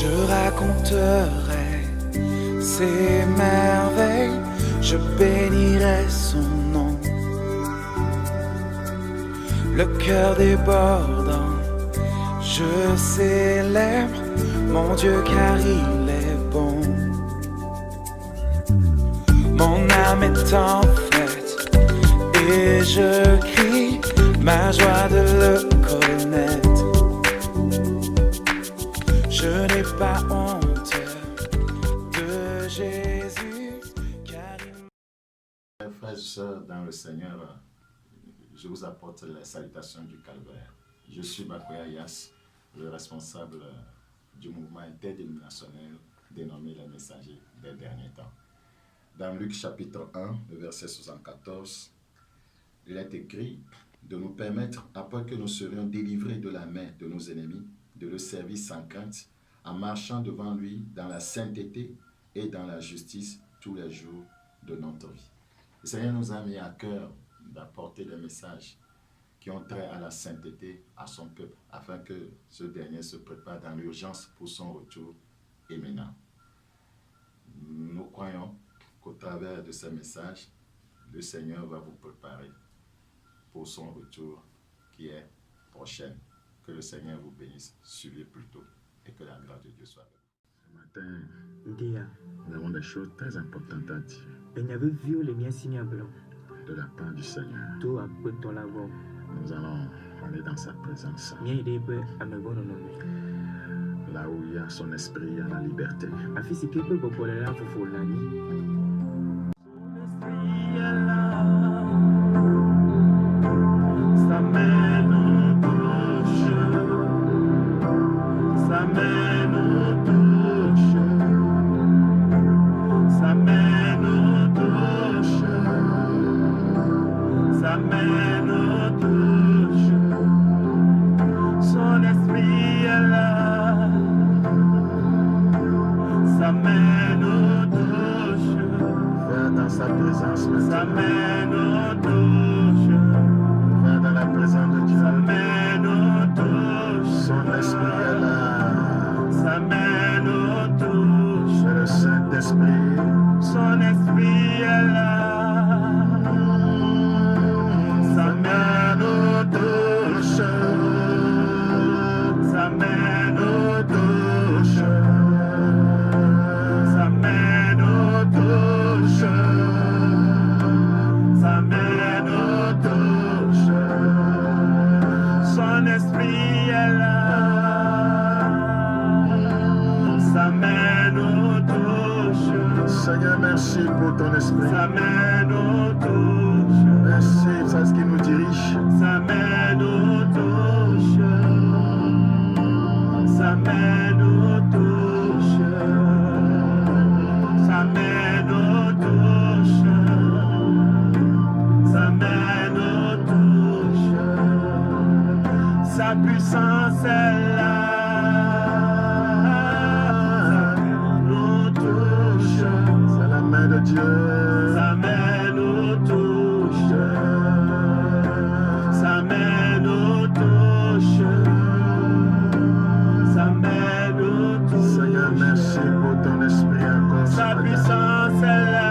Je raconterai ses merveilles, je bénirai son nom. Le cœur débordant, je célèbre mon Dieu car il est bon. Mon âme est en fête et je crie ma joie de le connaître. Je n'ai pas honte de Jésus car il... Frères et sœurs dans le Seigneur, je vous apporte les salutations du Calvaire. Je suis Bakoya Yas, le responsable du mouvement interdénominationnel dénommé les Messagers des derniers temps. Dans Luc chapitre 1, le verset 74, il est écrit de nous permettre, après que nous serions délivrés de la main de nos ennemis, de le servir sans crainte, en marchant devant lui dans la sainteté et dans la justice tous les jours de notre vie. Le Seigneur nous a mis à cœur d'apporter des messages qui ont trait à la sainteté à son peuple, afin que ce dernier se prépare dans l'urgence pour son retour imminent. Nous croyons qu'au travers de ces messages, le Seigneur va vous préparer pour son retour qui est prochain. Que le Seigneur vous bénisse, suivez plutôt et que la grâce de Dieu soit avec vous. Ce matin, nous avons des choses très importantes à dire de la part du Seigneur. Nous allons aller dans sa présence. Là où il y a son esprit, il y a la liberté. Seigneur, merci pour ton esprit. Merci, c'est ce qui nous dirige. Sa puissance est là. De Dieu. Sa main nous touche. Sa main nous touche. Sa main nous touche. Seigneur, merci pour ton esprit encore. Sa puissance est là.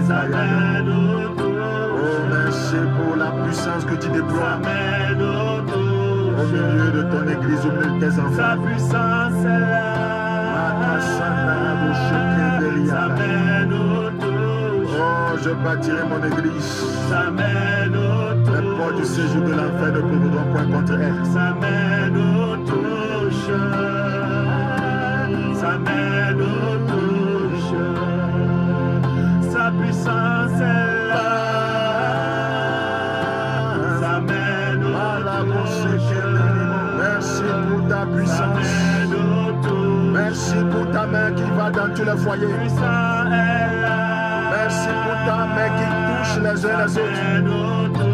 Sa main nous touche. Oh, merci pour la puissance que tu déploies. Sa main nous touche. Au milieu de ton église, au milieu de tes enfants. Sa puissance est là. Sa main nous touche. Oh, je bâtirai mon église. Sa main nous touche. Les portes du séjour de l'enfer ne pourront point contre elle. Sa main nous touche. Sa main nous touche. Sa puissance est là. Sa main nous touche. Merci pour ta puissance. Merci pour ta main qui va dans tous les foyers. Merci pour ta main qui touche les uns les autres.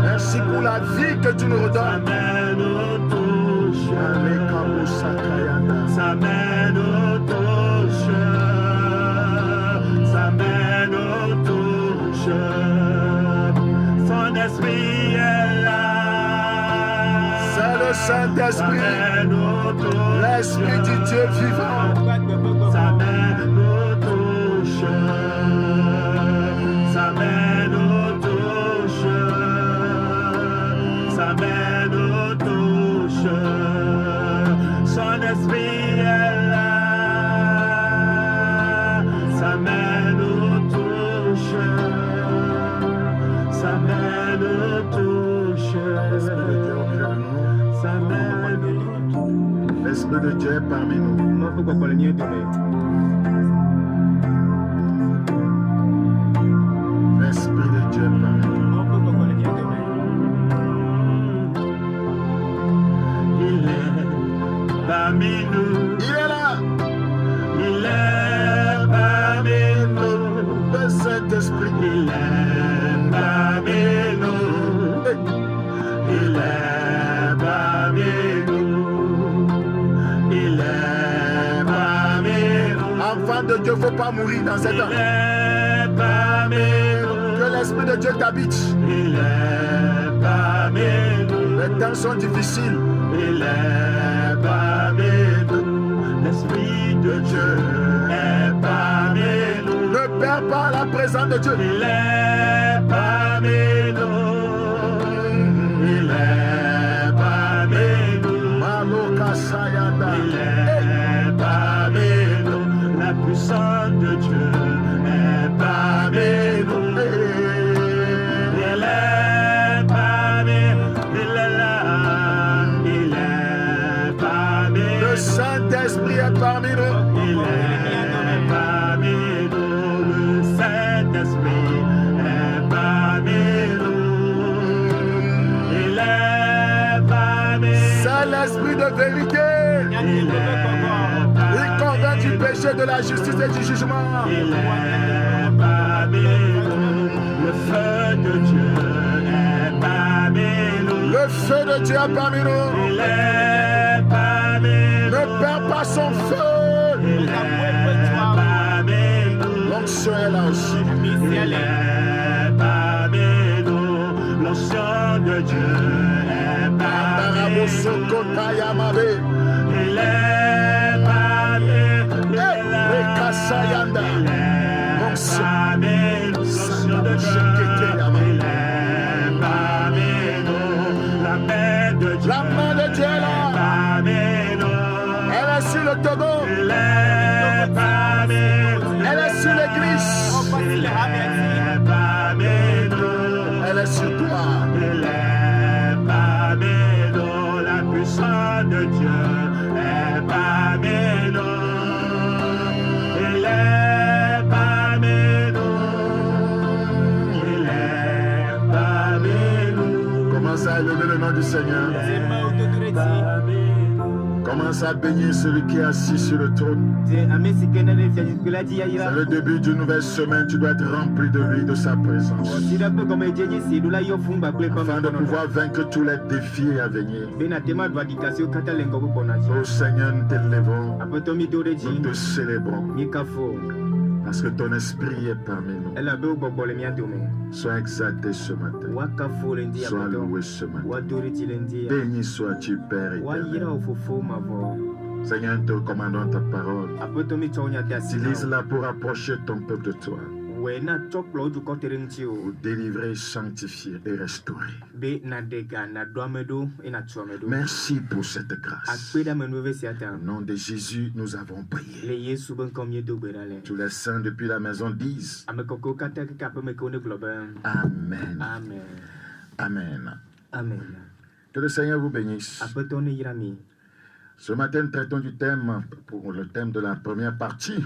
Merci pour la vie que tu nous redonnes. Sa main nous touche. Sa main nous touche. Son esprit est là. C'est le Saint-Esprit, l'Esprit du Dieu vivant. Sa main nous touche. Sa main nous touche. Sa main nous touche. Son esprit est là. Sa main nous touche. Sa main nous touche. Sa main nous touche. L'Esprit de Dieu est parmi nous. L'Esprit de Dieu est parmi nous. Il est parmi nous. Il est là. Il est parmi nous. Le Saint-Esprit. Il est parmi nous. Il est parmi nous. Il est parmi nous. Enfant de Dieu, il ne faut pas mourir dans cet Il temps. est parmi nous. Que l'Esprit de Dieu t'habite. Il est parmi nous. Les temps sont difficiles. Il est parmi nous. L'Esprit de Dieu est parmi nous. Ne perds pas la présence de Dieu. Il est parmi nous. Il est parmi nous. Maloka Sayanda. Il est parmi nous. La puissance de Dieu est parmi nous. Il est parmi nous. Il est là. Il est parmi Le nous. Saint-Esprit est parmi nous. Il est parmi nous. Le Saint-Esprit est parmi nous. Il est parmi nous. C'est l'Esprit de vérité. Il est Il convainc du péché, de la justice et du jugement. Il est parmi nous. Le feu de Dieu est parmi nous. Le feu de Dieu est parmi nous. Il est parmi nous. Ne perds pas son feu. Il est parmi nous. L'onction est là aussi. Il est parmi nous. L'onction de Dieu est parmi nous. Arabosokotayamabe. Il est parmi nous. Il est là. Rekasayanda. Il est parmi nous. L'onction de Dieu. Il est parmi nous. La main de Dieu. La main de Dieu est là. Parmi nous. Elle est sur le Togo. Il est parmi nous. Elle est sur l'église. Il est parmi nous. Elle est sur toi. Il est parmi nous. La puissance de Dieu est parmi nous. Il est parmi nous. Il est parmi nous. Commence à élever le nom du Seigneur. Commence à bénir celui qui est assis sur le trône. C'est le début d'une nouvelle semaine. Tu dois être rempli de lui, de sa présence. Afin de pouvoir vaincre tous les défis à venir. Ô Seigneur, nous t'élevons. Nous te célébrons. Parce que ton esprit est parmi nous. Sois exalté ce matin. Sois loué ce matin. Béni sois-tu, Père éternel. Seigneur, nous te recommandons ta parole. Utilise-la pour approcher ton peuple de toi. Pour délivrer, sanctifier et restaurer. Merci pour cette grâce. Au nom de Jésus, nous avons prié. Tous les saints depuis la maison disent Amen. Amen. Amen. Amen. Que le Seigneur vous bénisse. Ce matin, nous traitons du thème, pour le thème de la première partie,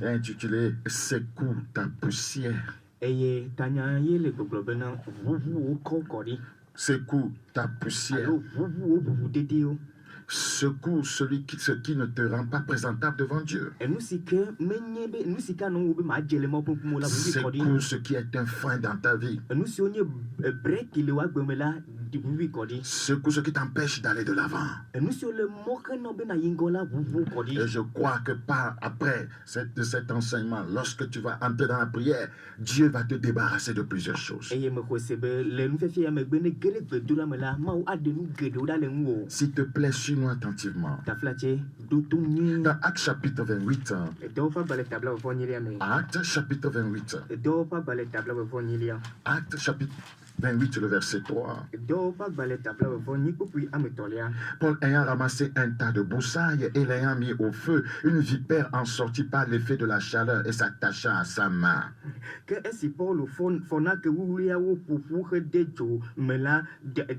intitulé Secoue ta poussière. Secoue ta poussière. Secoue ce qui ne te rend pas présentable devant Dieu. enu si ke menye be enu si ka no wo be ma jele mo pon mo la bu ko di Secoue ce qui est un frein dans ta vie. enu si onye break le wa gbe me la di bu ko di Secoue ce qui t'empêche d'aller de l'avant. enu si le mo ke no be na yingo la bu ko di Et je crois que après cet enseignement, lorsque tu vas entrer dans la prière, Dieu va te débarrasser de plusieurs choses. eye me ko se be le nu fefe ya me gbe ne gere gbe do la me la ma wo ade nu gede o da le nwo S'il te plaît, suis-nous attentivement. ta flache do to ni Dans Actes chapitre 28, do fa bale tabla fo nyili ame Actes chapitre 28, do fa bale tabla fo nyili Actes chapitre 28, le verset 3. do fa bale tabla fo nyi popui ame tolia Paul ayant ramassé un tas de broussailles et l'ayant mis au feu, une vipère en sortit par l'effet de la chaleur et s'attacha à sa main. ke esi Paul fo na ke wulia wo popu he de jo me la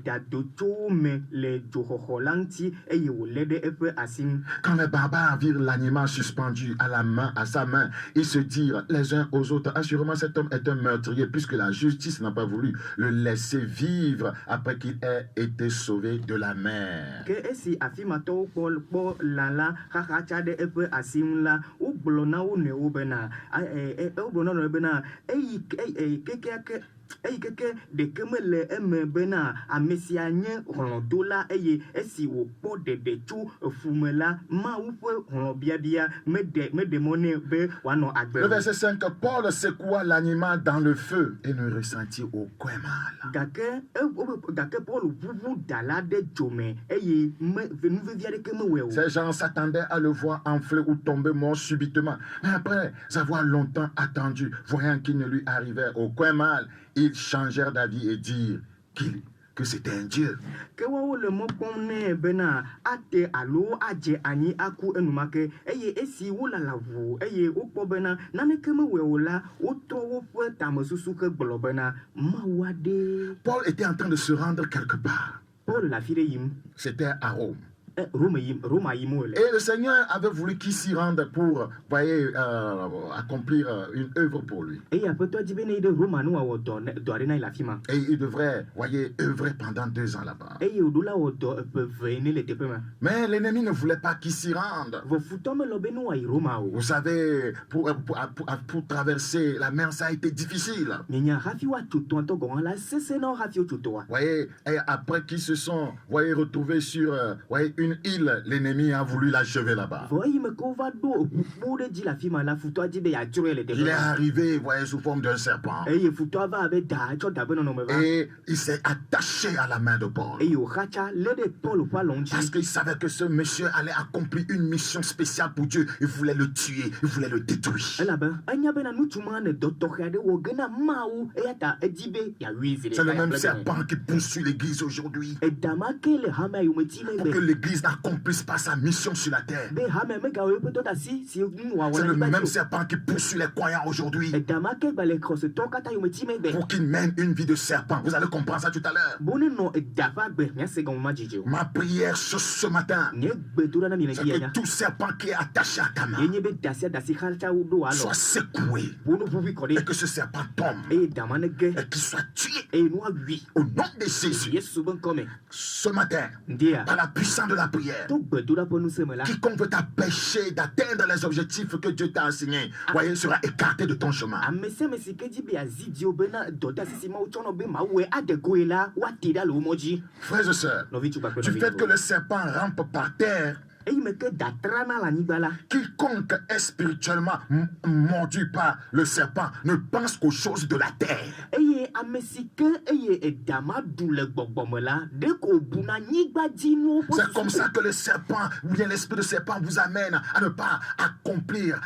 da do to me le jo ho lanti eye wo le de efe asim Quand les barbares virent l'animal suspendu à sa main, ils se dirent les uns aux autres, assurément cet homme est un meurtrier, puisque la justice n'a pas voulu le laisser vivre après qu'il ait été sauvé de la mer. ke esi afima to Paul po la ha cha de efe asim la o blona o ne o bena o blona no bena keke de kemele eme bena amesia nye dola eye esi wo po de chu fumela ma wo po bia me de mone be wano agbe. Le verset 5, Paul secoua l'animal dans le feu et ne ressentit aucun mal. Gake Paul bubu dala de jome eye me venu via de keme we. Ces gens s'attendaient à le voir enfler ou tomber mort subitement. Mais après avoir longtemps attendu, voyant qu'il ne lui arrivait aucun mal, ils changèrent d'avis et dirent que c'était un dieu. Que wa le mo ponne bena ate alo aje ani aku enumake eye esi wula lavu eye okpo bena nane keme we wula o to wo po tamosusu ke gbolo bena mawade. Paul était en train de se rendre quelque part. Paul la fire yim C'était à Rome. Roma yim ole. Et le Seigneur avait voulu qu'il s'y rende pour, accomplir une œuvre pour lui. Eye apeto dibene de Roma no wa do arena la fima. Et il devrait, œuvrer pendant 2 ans là-bas. Eye odula wo do vene le tepema. Mais l'ennemi ne voulait pas qu'il s'y rende. Vo futome lo beno wa Roma o. Vous savez, pour traverser la mer, ça a été difficile. Minya rafi wa tuto to gon la sese no rafi o tuto wa. Et après qu'ils se sont, retrouvés sur, une île, l'ennemi a voulu l'achever là-bas. Voyez me kova do bude di la fima la futo dibe ya jure le Il est arrivé, sous forme d'un serpent. Eye futo va avec da cho da beno no me va. Et il s'est attaché à la main de Paul. Eye o khacha le de Paul pa longi. Parce qu'il savait que ce monsieur allait accomplir une mission spéciale pour Dieu. Il voulait le tuer, il voulait le détruire. Ela ba anya bena nutuma ne dotto khade wo gena mau eyata edibe ya wizi le. C'est le même serpent qui poursuit l'église aujourd'hui. E dama kele hama yo metime Pour que l'église n'accomplisse pas sa mission sur la terre. be hama me ga yo peto ta si wa C'est le même serpent qui poursuit les croyants aujourd'hui. E dama ke ba le cross to kata yo metime be. Pour qu'ils mènent une vie de serpent. Vous allez comprendre ça tout à l'heure. Bone no e dafa be nya se gon majije. Ma prière ce matin, Ne bedura na mi c'est ne que ya. tout serpent qui est attaché à ta main Yenye be dasi khalcha wo do alo. soit secoué. Bono bubi kode. Et que ce serpent tombe. E dama ne ge Et qu'il soit tué. e no wi. Au nom de Jésus. Yesu ben come. Ce matin, Ndia. par la puissance de la prière, To bedura ponu semela. quiconque veut t'empêcher d'atteindre les objectifs que Dieu t'a assignés, sera écarté de ton chemin. Amese mesi keji be azidio bena doda sisi ma uchono be ma we adegoela wa tida lo moji. Frères et sœurs, No vi chupa du fait que le serpent rampe par terre, e me ke datrana la nibala. quiconque est spirituellement mordu par le serpent ne pense qu'aux choses de la terre. Eye amesi ke eye e dama dule gbogbomela de ko buna nigba dinu. C'est comme ça que le serpent, ou bien l'esprit de serpent vous amène à ne pas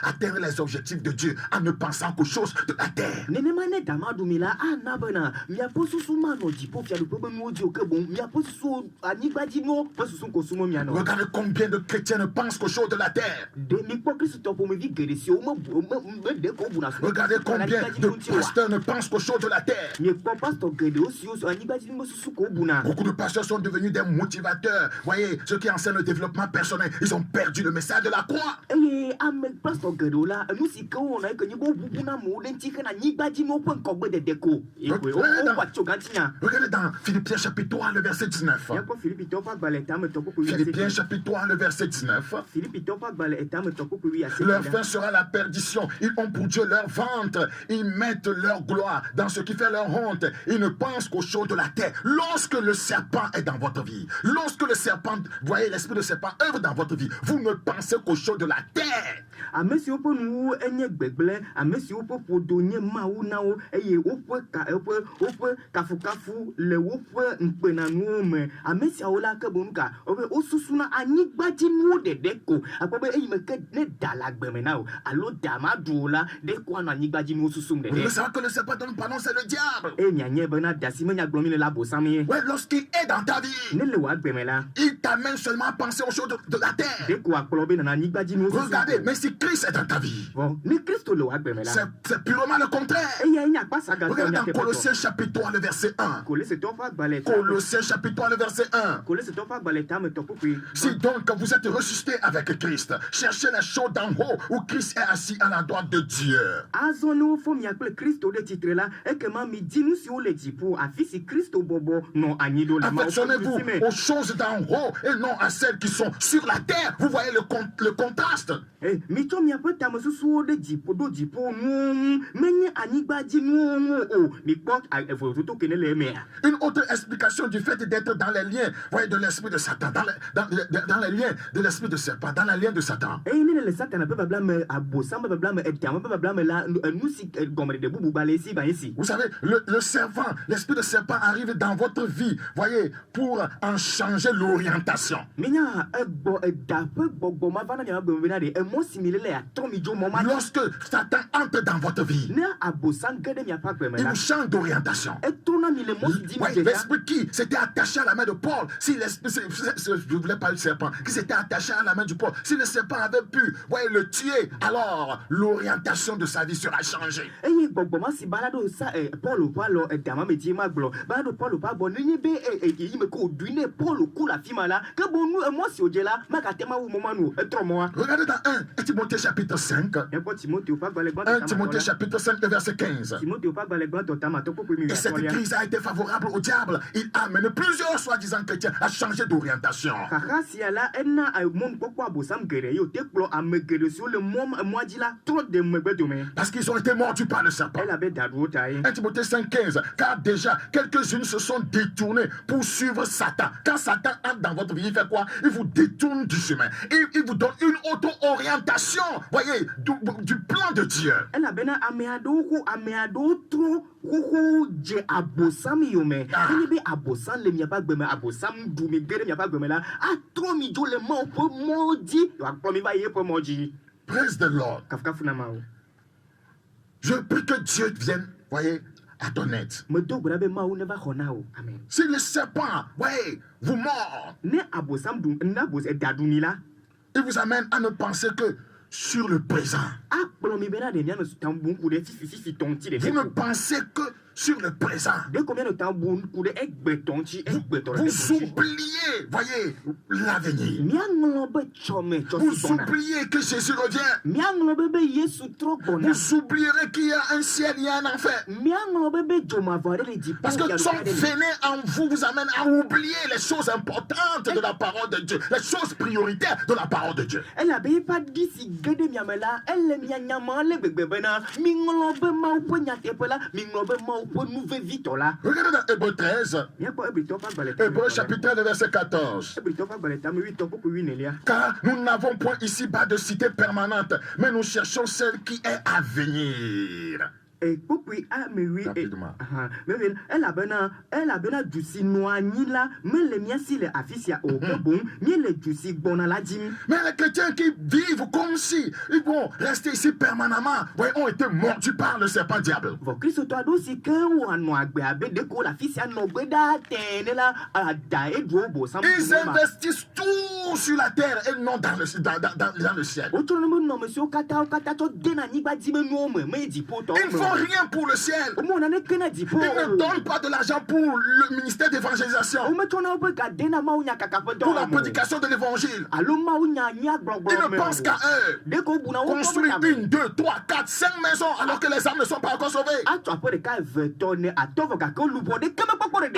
atteindre les objectifs de Dieu, en ne pensant qu'aux choses de la terre. Nene mane dama dumila anabana mi aposusu mano dipo fia do pobe mo di o ke bon mi aposusu anigba dinu posusu ko sumo mi ano. Regardez combien de chrétiens ne pensent qu'aux choses de la terre. Regardez combien de pasteurs ne pensent qu'aux choses de la terre. Beaucoup de pasteurs sont devenus des motivateurs. Voyez, ceux qui enseignent le développement personnel, ils ont perdu le message de la croix. Regardez dans Philippiens chapitre 3, le verset 19. Philippiens chapitre 3, le verset 19. Leur fin sera la perdition. Ils ont pour Dieu leur ventre. Ils mettent leur gloire dans ce qui fait leur honte. Ils ne pensent qu'aux choses de la terre. Lorsque le serpent est dans votre vie, lorsque le serpent, voyez, l'esprit de serpent œuvre dans votre vie, vous ne pensez qu'aux choses de la terre. Vous le savez que le serpent donne pardon, c'est le diable. Ouais, lorsqu'il est dans ta vie, il t'amène seulement à penser aux choses de la terre. Regardez, mais si Christ est dans ta vie, c'est purement le contraire. Regardez dans Colossiens chapitre 3, le verset 1. Colossiens chapitre 3, le verset 1. Si donc vous êtes ressuscité avec Christ, cherchez les choses d'en haut où Christ est assis à la droite de Dieu. Affectionnez-vous aux choses d'en haut et non à celles qui sont sur la terre. Vous voyez le contraste. Une autre explication du fait d'être dans les liens, voyez, de l'esprit de Satan, dans les liens de l'esprit de serpent, dans les liens de Satan. Vous savez, le serpent, l'esprit de serpent arrive dans votre vie, voyez, pour en changer l'orientation. Lorsque Satan entre dans votre vie, il vous change d'orientation. Ouais, l'esprit qui s'était attaché à la main de Paul, si l'esprit, je ne voulais pas le serpent, qui s'était attaché à la main du Paul, si le serpent avait pu, voyez, le tuer, alors l'orientation de sa vie sera changée. Regardez dans 1 Timothée chapitre 5. 1 Timothée chapitre 5, verset 15. Et cette crise a été favorable au diable. Il a amené plusieurs soi-disant chrétiens à changer d'orientation. Parce qu'ils ont été mordus par le serpent. 1 Timothée 5, 15. Car déjà, quelques-unes se sont détournées pour suivre Satan. Quand Satan entre dans votre vie, il fait quoi? Il vous détourne du chemin. Il vous donne une auto-orientation, voyez, du plan de Dieu. Praise the Lord. Je prie que Dieu vienne, voyez, à ton aide. Si le serpent, voyez, vous mord, il vous amène à ne penser que sur le présent. Vous ne pensez que sur le présent. Vous oubliez, voyez, l'avenir. Vous oubliez que Jésus revient. Vous oublierez qu'il y a un ciel, il y a un enfer. Parce que son venin en vous vous amène à oublier les choses importantes de la parole de Dieu, les choses prioritaires de la parole de Dieu. Regardez dans Hébreux 13, Hébreux chapitre 1, verset 14. Car nous n'avons point ici-bas de cité permanente, mais nous cherchons celle qui est à venir. Kpokpui amewi Rapidement. mais elle a bena du si noigni là mais le mien si le afficia au bon mais le du si bon à la dim. Mais les chrétiens qui vivent comme si ils vont rester ici permanemment, ouais, ont été mordus par le serpent diable. Vos Christ toi aussi que ou an noagbe abe de ko la afficia no beda tene la a da e drobo sam. Ils investissent tout sur la terre et non dans le ciel. Autre nom monsieur kata to dena ni ba di me no me di poto. Ils ne font rien pour le ciel. Ils ne donnent pas de l'argent pour le ministère d'évangélisation, pour la prédication de l'évangile. Ils ne pensent qu'à eux. Construire 1, 2, 3, 4, 5 maisons alors que les âmes ne sont pas encore sauvées.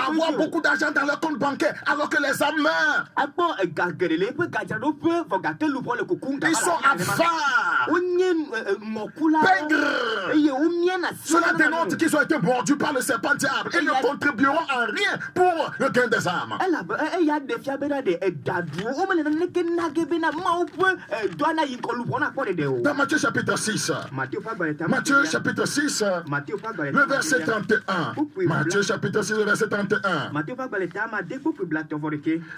Avoir beaucoup d'argent dans leur compte bancaire alors que les âmes meurent. Ils sont avares. Pègres. Cela dénonce qu'ils ont été mordus par le serpent diable. Ils ne contribueront en rien pour le gain des âmes. Dans Matthieu chapitre 6, Matthieu chapitre 6, le verset 31. Matthieu chapitre 6, le verset 31.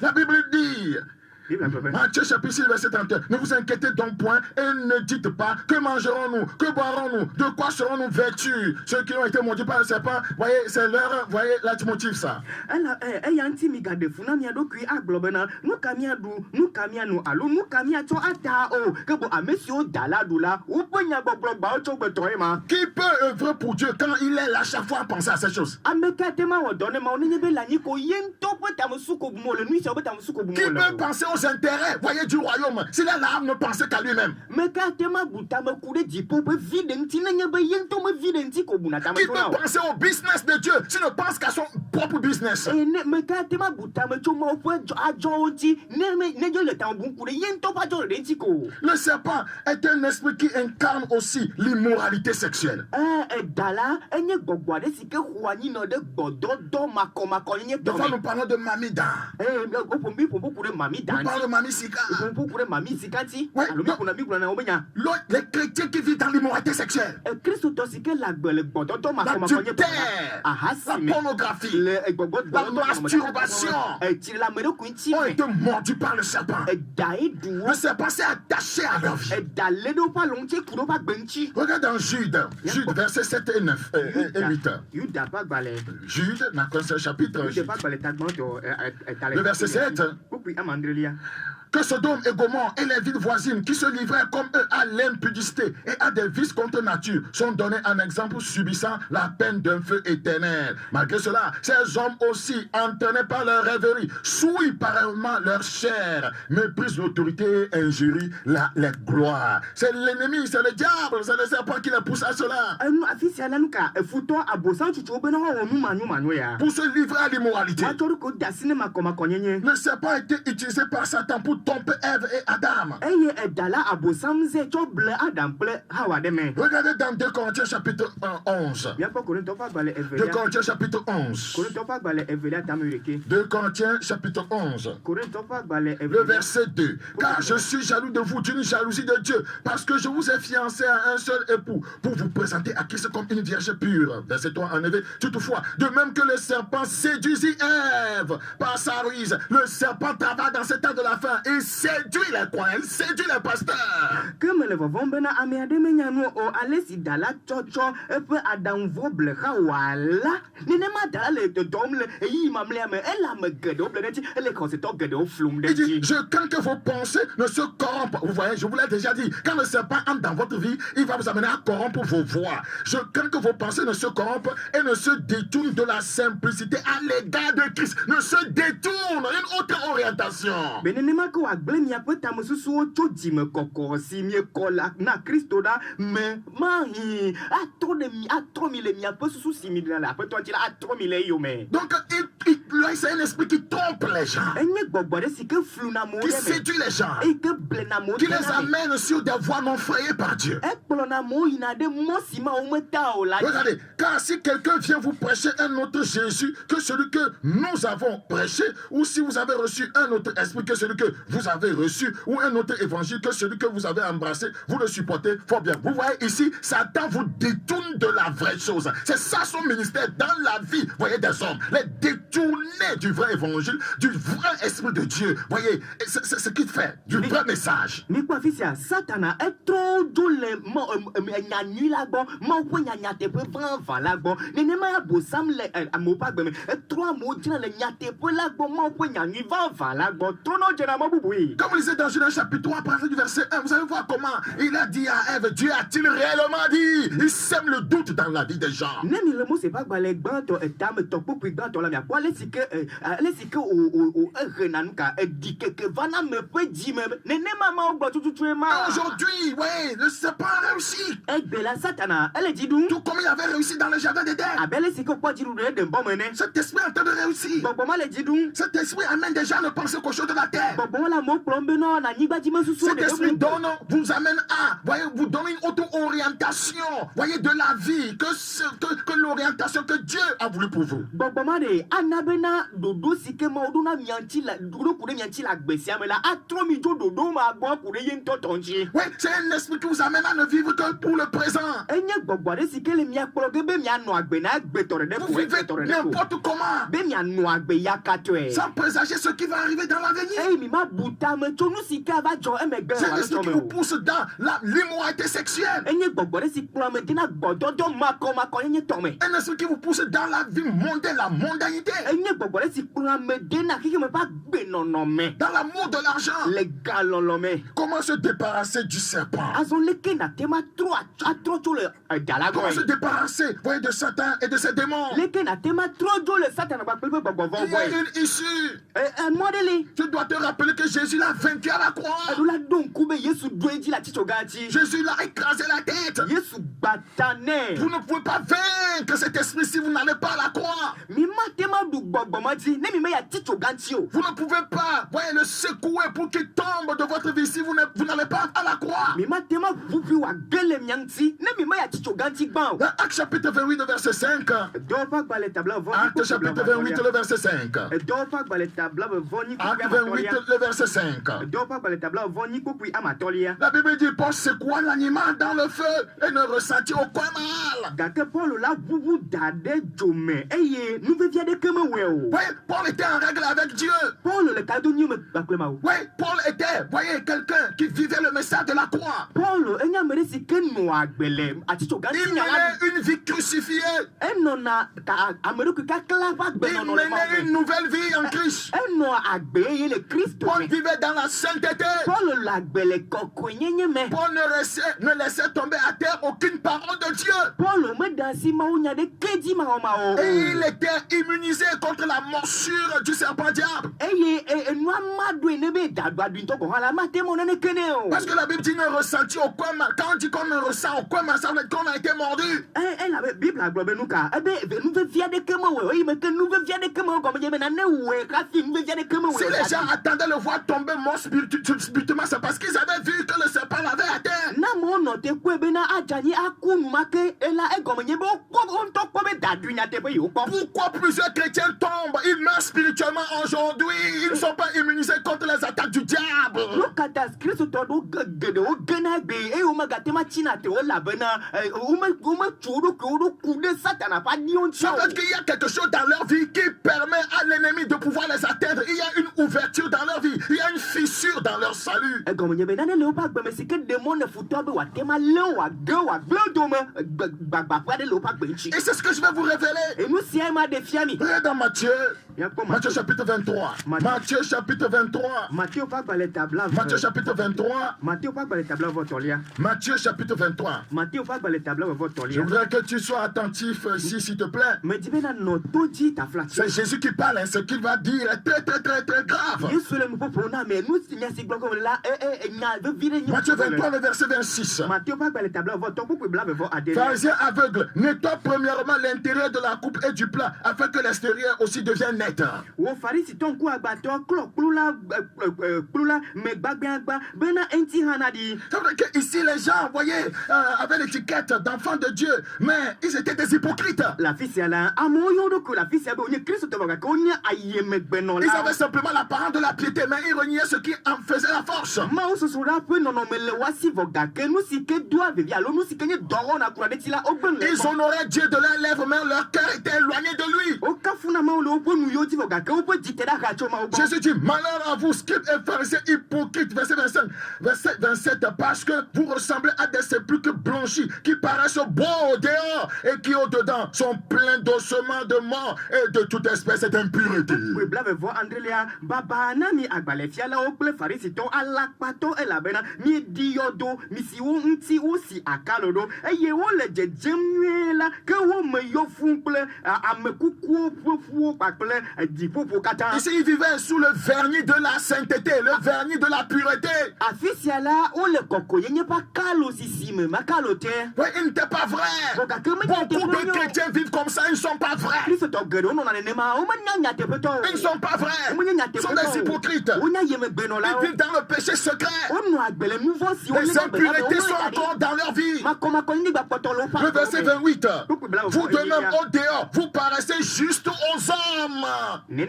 La Bible dit, Matthieu chapitre 6, verset 31. Ne vous inquiétez donc point et ne dites pas que mangerons-nous, que boirons-nous, de quoi serons-nous vêtus. Ceux qui ont été mordus par le serpent, voyez, c'est leur, voyez, leitmotiv ça. Qui peut œuvrer pour Dieu quand il est là chaque fois à penser à ces choses? Qui peut penser aux intérêts, voyez, du royaume, s'il est là, ne penser qu'à lui-même? Qui peut penser au business de Dieu s'il ne pense qu'à son propre business? Le serpent est un esprit qui incarne aussi l'immoralité sexuelle. Des fois, nous parlons de Mamida. Nous parlons de Mami Sika. Ouais, les chrétiens qui vivent dans l'immoralité sexuelle, l'adultère, la pornographie, la masturbation, ont été mordus par le serpent. Le serpent s'est attaché à leur vie. Regarde dans Jude, verset 7 et 9 et 8. Jude, dans ce chapitre, le verset 7. Que Sodome et Gomorrhe et les villes voisines qui se livraient comme eux à l'impudicité et à des vices contre nature sont donnés en exemple subissant la peine d'un feu éternel. Malgré cela, ces hommes aussi, entraînés par leur rêverie, souillent pareillement leur chair, méprisent l'autorité et injurient les gloires. C'est l'ennemi, c'est le diable, c'est le serpent qui les pousse à cela. Pour se livrer à l'immoralité. Le serpent a été utilisé par Satan pour tromper Ève et Adam. Regardez dans 2 Corinthiens chapitre 11. 2 Corinthiens chapitre 11. 2 Corinthiens chapitre 11. Le verset 2. Car je suis jaloux de vous d'une jalousie de Dieu, parce que je vous ai fiancé à un seul époux, pour vous présenter à Christ comme une vierge pure. Verset 3. En effet, toutefois, de même que le serpent séduisit Ève par sa ruse, le serpent travaille dans ce temps de la fin. Il séduit les croyants, il séduit les pasteurs. Il dit, je crains que vos pensées ne se corrompent. Vous voyez, je vous l'ai déjà dit, quand le serpent entre dans votre vie, il va vous amener à corrompre vos voies. Je crains que vos pensées ne se corrompent et ne se détournent de la simplicité à l'égard de Christ. Ne se détournent une autre orientation. Donc il c'est un esprit qui trompe les gens, enye gbɔgbɔ ɖe si ke flu na amewo qui ɖe me séduit les gens, eye ke ble na amewo qui de les na me amène sur des voies non frayées par Dieu. ekplɔ na amewo yina ɖe mɔ si ma wo meta o la dzi. Regardez, car si quelqu'un vient vous prêcher un autre Jésus que celui que nous avons prêché, ou si vous avez reçu un autre esprit que celui que vous avez reçu, ou un autre évangile que celui que vous avez embrassé, vous le supportez fort bien. Vous voyez ici, Satan vous détourne de la vraie chose. C'est ça son ministère dans la vie, voyez, des hommes. Les détourner du vrai évangile, du vrai esprit de Dieu. Voyez, c'est ce qu'il fait, du vrai message. mikpɔ afi sia satana etrɔ dzo le nya nyui la gbɔ mawo ƒe nyanyateƒe vava la gbɔ nenema ya bosam le amewo ƒe agbe me etrɔ amewo dzra le nyateƒe la gbɔ mawo ƒe nyanyui vava la gbɔ trɔnɔ dzena mɔ bubu yi. Comme vous lisez dans Genèse chapitre 3, à partir du verset 1, vous allez voir comment il a dit à Ève, Dieu a-t-il réellement dit? Il sème le doute dans la vie des gens. ne mi le Mose ƒe agbalẽ gbãtɔ etametɔ kpokpui gbãtɔ la miakpɔ ale si ke o ehena nu ka edi keke va na ame ƒe dzi me nenema mawo gbɔ tututue ma. Et aujourd'hui, voyez, le serpent a réussi. egbe la satana ele dzi ɖum Tout comme il avait réussi dans le jardin d'Éden. abe ale si ke wokpɔ dziɖuɖu ɖe ɖembɔ me ne. Cet esprit est en train de réussir. gbɔgbɔ ma le dzi ɖum. Cet esprit amène des gens à ne penser qu'aux choses de la terre. gbɔgbɔ ma le amewo kplɔm be na anyigba dzi me susu Cet esprit donne, vous amène à, voyez, vous donne une auto-orientation, voyez, de la vie, que l'orientation que Dieu a voulu pour vous. gbɔgbɔ ma de ana bena ɖoɖo si ke mawo ɖo na mia ŋuti le ɖoɖo ku ɖe mia ŋuti le agbe sia me la atrɔ mi dzo ɖoɖo ma gbɔ ku ɖe ye ŋutɔ tɔ ŋuti. Oui, c'est un esprit qui vous amène à ne vivre que pour le présent. enye gbɔgbɔ ɖe si ke le mia kplɔ ge be mianɔ agbe na egbetɔ ɖe Vous ko vivez egbetɔ ɖe ko n'importe comment, be mianɔ agbe ya katɔe. sans présager ce qui va arriver dans l'avenir. eye mi ma bu tame tso nu si ke ava dzɔ emegbe C'est o l'esprit alɔ qui me vous o. pousse dans l'immoralité sexuelle. enye gbɔgbɔ ɖe si kplɔ ame de na gbɔdɔdɔ makɔmakɔ yenye tɔ me. Un esprit qui vous pousse dans la vie mondaine, la mondanité, enye gbɔgbɔ ɖe si kplɔ ame de na keke me ƒe agbenɔnɔ me dans l'amour de l'argent. le galɔlɔ me. Comment se débarrasser du serpent? azɔ leke na te ma atrɔ tso le eda la Comment se gbɔ ye. débarrasser, voyez, de Satan et de ses démons? leke na te ma trɔ dzo le satana kpakple ƒe gbɔgbɔ Il y vɔvɔ a ye. une issue. Mɔ ɖe li. Tu dois te rappeler que Jésus l'a vaincu à la croix. Eɖo la ɖo ŋku be Yesu do edzi le atitsoga dzi. Jésus l'a écrasé la tête. Yesu gbata nɛ. Vous ne pouvez pas vaincre cet esprit si vous n'allez pas à la croix. Mi ma te ma ɖu gbɔgbɔ ma dzi ne mi me ya atitsoga ŋuti o. Vous ne pouvez pas, voyez, le secouer pour qu'il tombe de votre vie si vous n'allez pas à la croix. Mi ma te ma ʋuʋui wòage le mia ŋuti ne mi me ya atitsoga ŋuti gbã o. Dans Actes chapitre 28, le verset 5. Dɔwɔ ƒe agbalẽ tabla vɔ. Actes chapitre 28, le verset 5. Dɔwɔ ƒe agbalẽ tabla vɔ nyi Actes kpokpui 28, amatɔlia. le verset 5. Dɔwɔ ƒe agbalẽ tabla vɔ nyi kpokpui amatɔlia. La Bible dit, Paul secoua l'animal dans le feu et ne ressentit aucun mal. Gake Paul la ʋuʋu da ɖe dzo me eye nuvevi aɖeke mewɔe o. Oui, Paul était en règle avec Dieu. Paul le kaɖo me kpakple Mawu. Oui, Paul était, voyez, quelqu'un qui vivait le message de la croix. Paul enye ame ɖe si ke nɔa agbe le atitsoga Il ŋuti nya la ɖu. menait une vie crucifiée. Enɔna ka ame ɖekui kakla ƒe Il agbenɔnɔ le menait Mawu une me. nouvelle vie en Christ. Enɔ agbe eye le Kristo Paul me. vivait dans la sainteté. Paul le agbe le kɔkɔenyenye me. Paul ne laissait tomber à terre aucune parole de Dieu. Paul meda asi Mawu nya ɖeke dzi mawɔmawɔ o. Et il était immunisé contre la morsure du serpent diable. Eye enua ma ɖoe ne be daɖoaɖui ŋutɔ gɔ̃ hã la mate mɔ neneke ne o. Parce que la Bible dit ne ressentit aucun mal. Quand on dit qu'on ne ressent aucun mal, ça veut dire qu'on a été mordu. Elabe Biblia gblɔ be nu ka ebe nuvevi aɖeke mewɔe eye me ke nuvevi aɖeke mewɔ gɔme dze be nane wɔe hafi nuvevi aɖeke Si les gens mewɔe. attendaient le voir tomber mort spirituellement, c'est parce qu'ils avaient vu que le serpent l'avait atteint. Na amewo nɔ te kpɔe bena adzanyi aku numake ela egɔme nye be wokpɔ ŋutɔ kpɔ be daɖui nyateƒe yi wokpɔ. Pourquoi plusieurs chrétiens tombent? Ils meurent spirituellement aujourd'hui. Ils ne sont pas immunisés contre les attaques du diable. Lokata kristotɔ ɖo geɖewo gena gbe eye womegate ma tsina te wo elabena wometso wo ɖokui ɖe satana ƒe adiwo ŋuti Ça o. veut dire qu'il y a quelque chose dans leur vie qui permet à l'ennemi de pouvoir les atteindre. Il y a une ouverture dans leur vie. Il y a une fissure dans leur salut. Egɔme nye be nane le woƒe agbeme si ke ɖemɔ ne futɔ be wòate ma lé wòage wòagblẽ dome gbagbãƒe aɖe le woƒe agbe ŋuti. Et c'est ce que je vais vous révéler. Enu sia ma ɖe fia mi. Regardez dans Matthieu. Miakpɔ Matthieu chapitre 23. Matthieu chapitre 23. Matthieu ƒe agbalẽ tabla Matthieu vɔ. chapitre 23. Matthieu ƒe agbalẽ tabla vɔtɔlia. Matthieu chapitre 23. Matthieu ƒe agbalẽ tabla Je vɔtɔlia. voudrais que tu sois attentif ici, s'il te plaît. Medi bena nɔ to dzi tafla C'est Jésus qui parle, hein. Ce qu'il va dire est très, très, très, très grave. Yesu le nuƒoƒo na me nu si nya si gblɔ gɔme la nya vevi ɖe nye Matthieu 23, le verset 26. Matthieu Matthieu pas le tableau votre pour bla veut adhérer. Pharisien aveugle, nettoie premièrement l'intérieur de la coupe et du plat afin que l'extérieur aussi devienne net. Wo farisi ton ku agbato klo plula me gbagba bena enti hanadi. C'est vrai que ici les gens, vous voyez, avaient l'étiquette d'enfants de Dieu, mais ils étaient des hypocrites. La fille là amoyo do ko la fille be onye Christ to ba ko nya ayeme gbeno Ils la. avaient simplement l'apparence de la piété, mais ils reniaient ce qui en faisait la force. Ma o so ra pe no mele wasi voga ke nu si ke doa ve via lo nu si ke nye doro na kura de ti la ogben le. Ils honoraient Dieu de leurs lèvres, mais leur cœur était éloigné de lui. O kafuna ma o le po nu yo ti voga ke o po dite da ka cho ma o. Jésus dit, malheur à vous, scribes et pharisiens hypocrites, verset 25, verset 27, parce que vous ressemblez à des sépulcres blanchis qui paraissent beaux au dehors et qui au dedans sont pleins d'ossements de mort et de toute espèce d'impureté. We bla ve vo Andrea baba na mi agbale fia la o ple farisi ton alakpato e la bena mi diodo mi si wo nti wo si akalodo e ye wo le jejemwe la ke wo me yo fun ple amekuku pofu paple di popo kata. Ici, ils vivaient sous le vernis de la sainteté, le vernis de la pureté. Afisia la o le koko ye nye pa kalo sisi me makalote. Oui, il n'était pas vrai. Beaucoup de chrétiens vivent comme ça, ils ne sont pas vrais. Kristo to gedo no na ne ma o manya nya te peto. Ils ne sont pas vrais. Ils sont des hypocrites. O nya ye me gbeno la. Ils vivent dans le péché secret. O no agbele mouvant si o Les impuretés sont encore dans leur vie. Le verset 28. Vous de même au dehors, vous paraissez juste aux hommes. Mais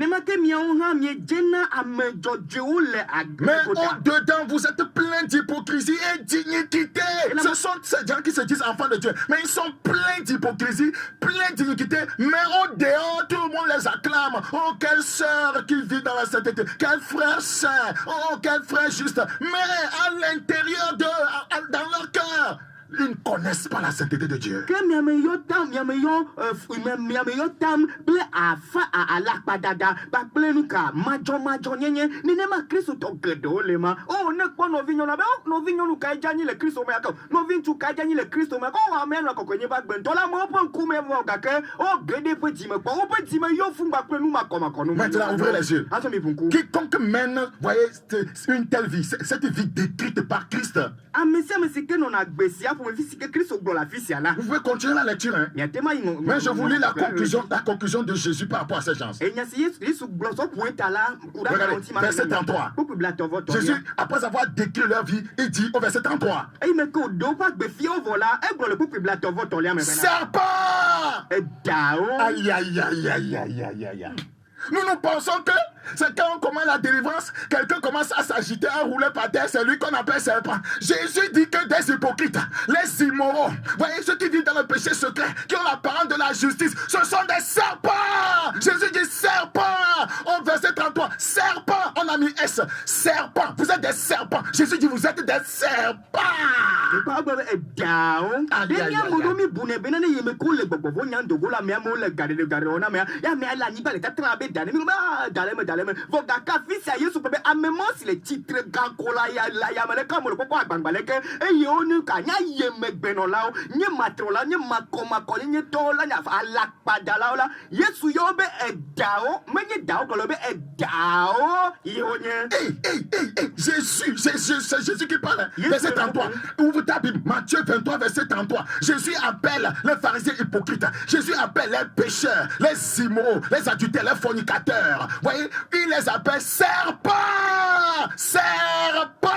au dedans, vous êtes plein d'hypocrisie et d'iniquité. Ce sont ces gens qui se disent enfants de Dieu. Mais ils sont pleins d'hypocrisie, pleins d'iniquité. Mais au dehors, tout le monde les acclame. Oh, quelle sœur qui vit dans la sainteté. Quel frère saint. Oh, quel frère juste. Mais à l'intérieur dans leur cœur, ils ne connaissent pas la sainteté de Dieu. Maintenant, ouvrez les yeux. Quiconque mène, voyez, une telle vie, cette vie décrite par Christ. Vous pouvez continuer la lecture, hein? Mais je vous lis la conclusion de Jésus par rapport à ces gens. Regardez, verset 33. Jésus, après avoir décrit leur vie, il dit au verset 33. Serpent! Aïe, aïe, aïe, aïe, aïe, aïe, aïe, aïe. Nous pensons que c'est quand on commence la délivrance, quelqu'un commence à s'agiter, à rouler par terre, c'est lui qu'on appelle serpent. Jésus dit que des hypocrites, les immoraux, voyez ceux qui vivent dans le péché secret, qui ont l'apparence de la justice, ce sont des serpents. Jésus dit serpent au verset 33. Serpent, on a mis S. Serpent, vous êtes des serpents. Jésus dit vous êtes des serpents. Vogaka fils ya Yesu bebe amemos le titre gankola ya la ya mele kamolo popo agbangbale e ye onu ka nya ye megbeno la nye matrola nye makoma ko nye tola nya alakpada la Yesu yo be edao menye dao ko lo be edao yonye. Hey, Jésus, c'est Jésus qui parle. Verset 33. Ouvre ta Bible, Matthieu 23, verset 33. Jésus appelle les pharisiens hypocrites. Jésus appelle les pécheurs, les immoraux, les adultères, les fornicateurs. Voyez, il les appelle serpents. Serpents.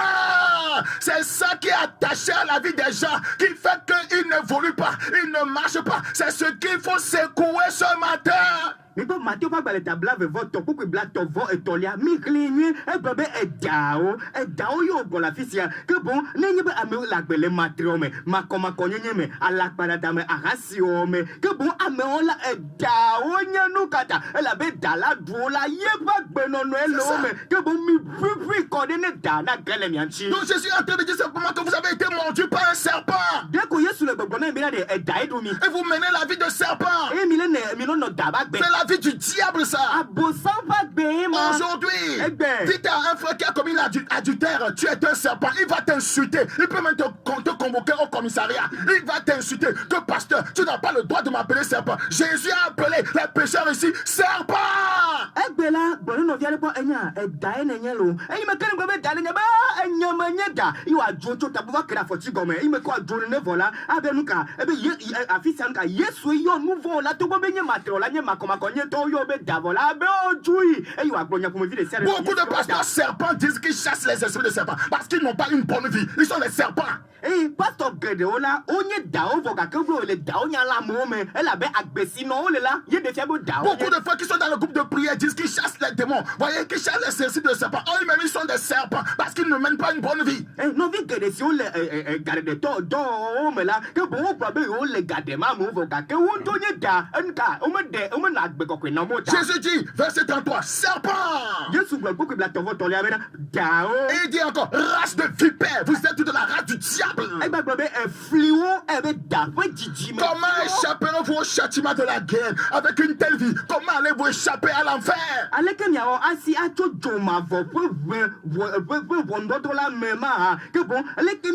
C'est ça qui est attaché à la vie des gens, qui fait qu'ils n'évoluent pas, ils ne marchent pas. C'est ce qu'il faut secouer ce matin. Mais bon, Matthieu pas balé tabla ve voto pour que blato vo etolia mi kligne e bebe edao yo go la fisia que bon nenye be ame la gbele matrio me makoma konyenye me ala parada me arasio me que bon ame on la edao nyanu kata la be dala dola ye pas gbeno no elo me que bon mi pu kodene dana gele mianchi. Donc Jésus est en train de dire simplement que vous avez été mordu par un serpent. Dès que Yesu le gbona bi na de edai do mi. Et vous menez la vie de serpent. E mi le ne mi no dabagbe. C'est la vie du diable ça. Aujourd'hui, Dites à un frère qui a commis l'adultère, tu es un serpent, il va t'insulter. Il peut même te convoquer au commissariat. Il va t'insulter. Que pasteur, tu n'as pas le droit de m'appeler serpent. Jésus a appelé les pécheurs ici serpent. Egbela, bon, non, viens pas, enya, daenelo. Il me connaît comme daeneba, enyamanyeda. Il a jojo tabuva que la foti gomme. Il me quoi journée voilà. Abenuka, ebe afisanka, yesu yo nouveau la to benye matro la nyema koma konye to yo be davola be ojui. Et il a gagné pour me dire les Beaucoup de pasteurs serpents disent qu'ils chassent les esprits de serpents parce qu'ils n'ont pas une bonne vie. Ils sont des serpents. Eh, pasteur Gedeola, onye dao voga kebro le dao nya la mome. Elle avait agbesi non le la. Ye de fiabo dao. Beaucoup de frères qui sont dans le groupe de prière disent qu'ils chassent les démons. Voyez qu'ils chassent les esprits de serpents. Oh, ils même ils sont des serpents parce qu'ils ne mènent pas une bonne vie. Eh, non vi Gede si on le garde de to do me la que bon probé on le garde ma mo voga que on tonye da enka o me na gbe kokwe na mo ta. Jésus dit, verset 33, serpent. Yesu gbe beaucoup bla tovo to le amena dao. Et il dit encore, race de vipères, vous êtes de la race du diable. Eh ben bébé fliwo eh ben da we jiji me. Comment échapperez-vous au châtiment de la guerre avec une telle vie? Comment allez-vous échapper à l'enfer? Aleke mi awon asi acho joma vo pe bondo to la mema que bon aleke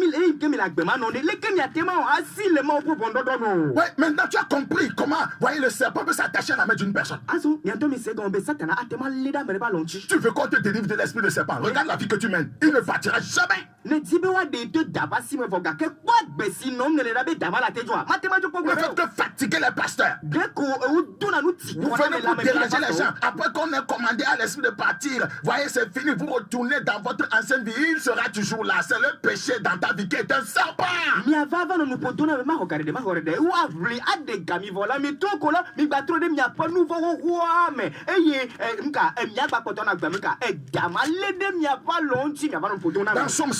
mi la gbe ma no ne leke mi atema asi le mo po bondo do no. Ouais, maintenant tu as compris comment, voyez, le serpent peut s'attacher à la main d'une personne. Aso bientôt mi se gombe satana atema leda me ba lonchi. Tu veux qu'on te délivre de l'esprit de serpent? Regarde la vie que tu mènes. Il ne partira jamais. Ne dibe wa de te daba si me voga que quoi besi non ne la be dama la tejoa. Matema jo ko Ne faites que fatiguer les pasteurs. Deko ou dona nou ti. Vous venez pour déranger les gens. Après qu'on ait commandé à l'esprit de partir, voyez, c'est fini. Vous retournez dans votre ancienne vie. Il sera toujours là. C'est le péché dans ta vie qui est un serpent. Mi avava no po dona me ma hokare de ou avli ade gami vola mi to kola mi gba tro de mi apa nouveau roi me eye nka mi agba poto na gba mi ka e gama lede mi apa lonchi mi ava no po dona. Dans Somme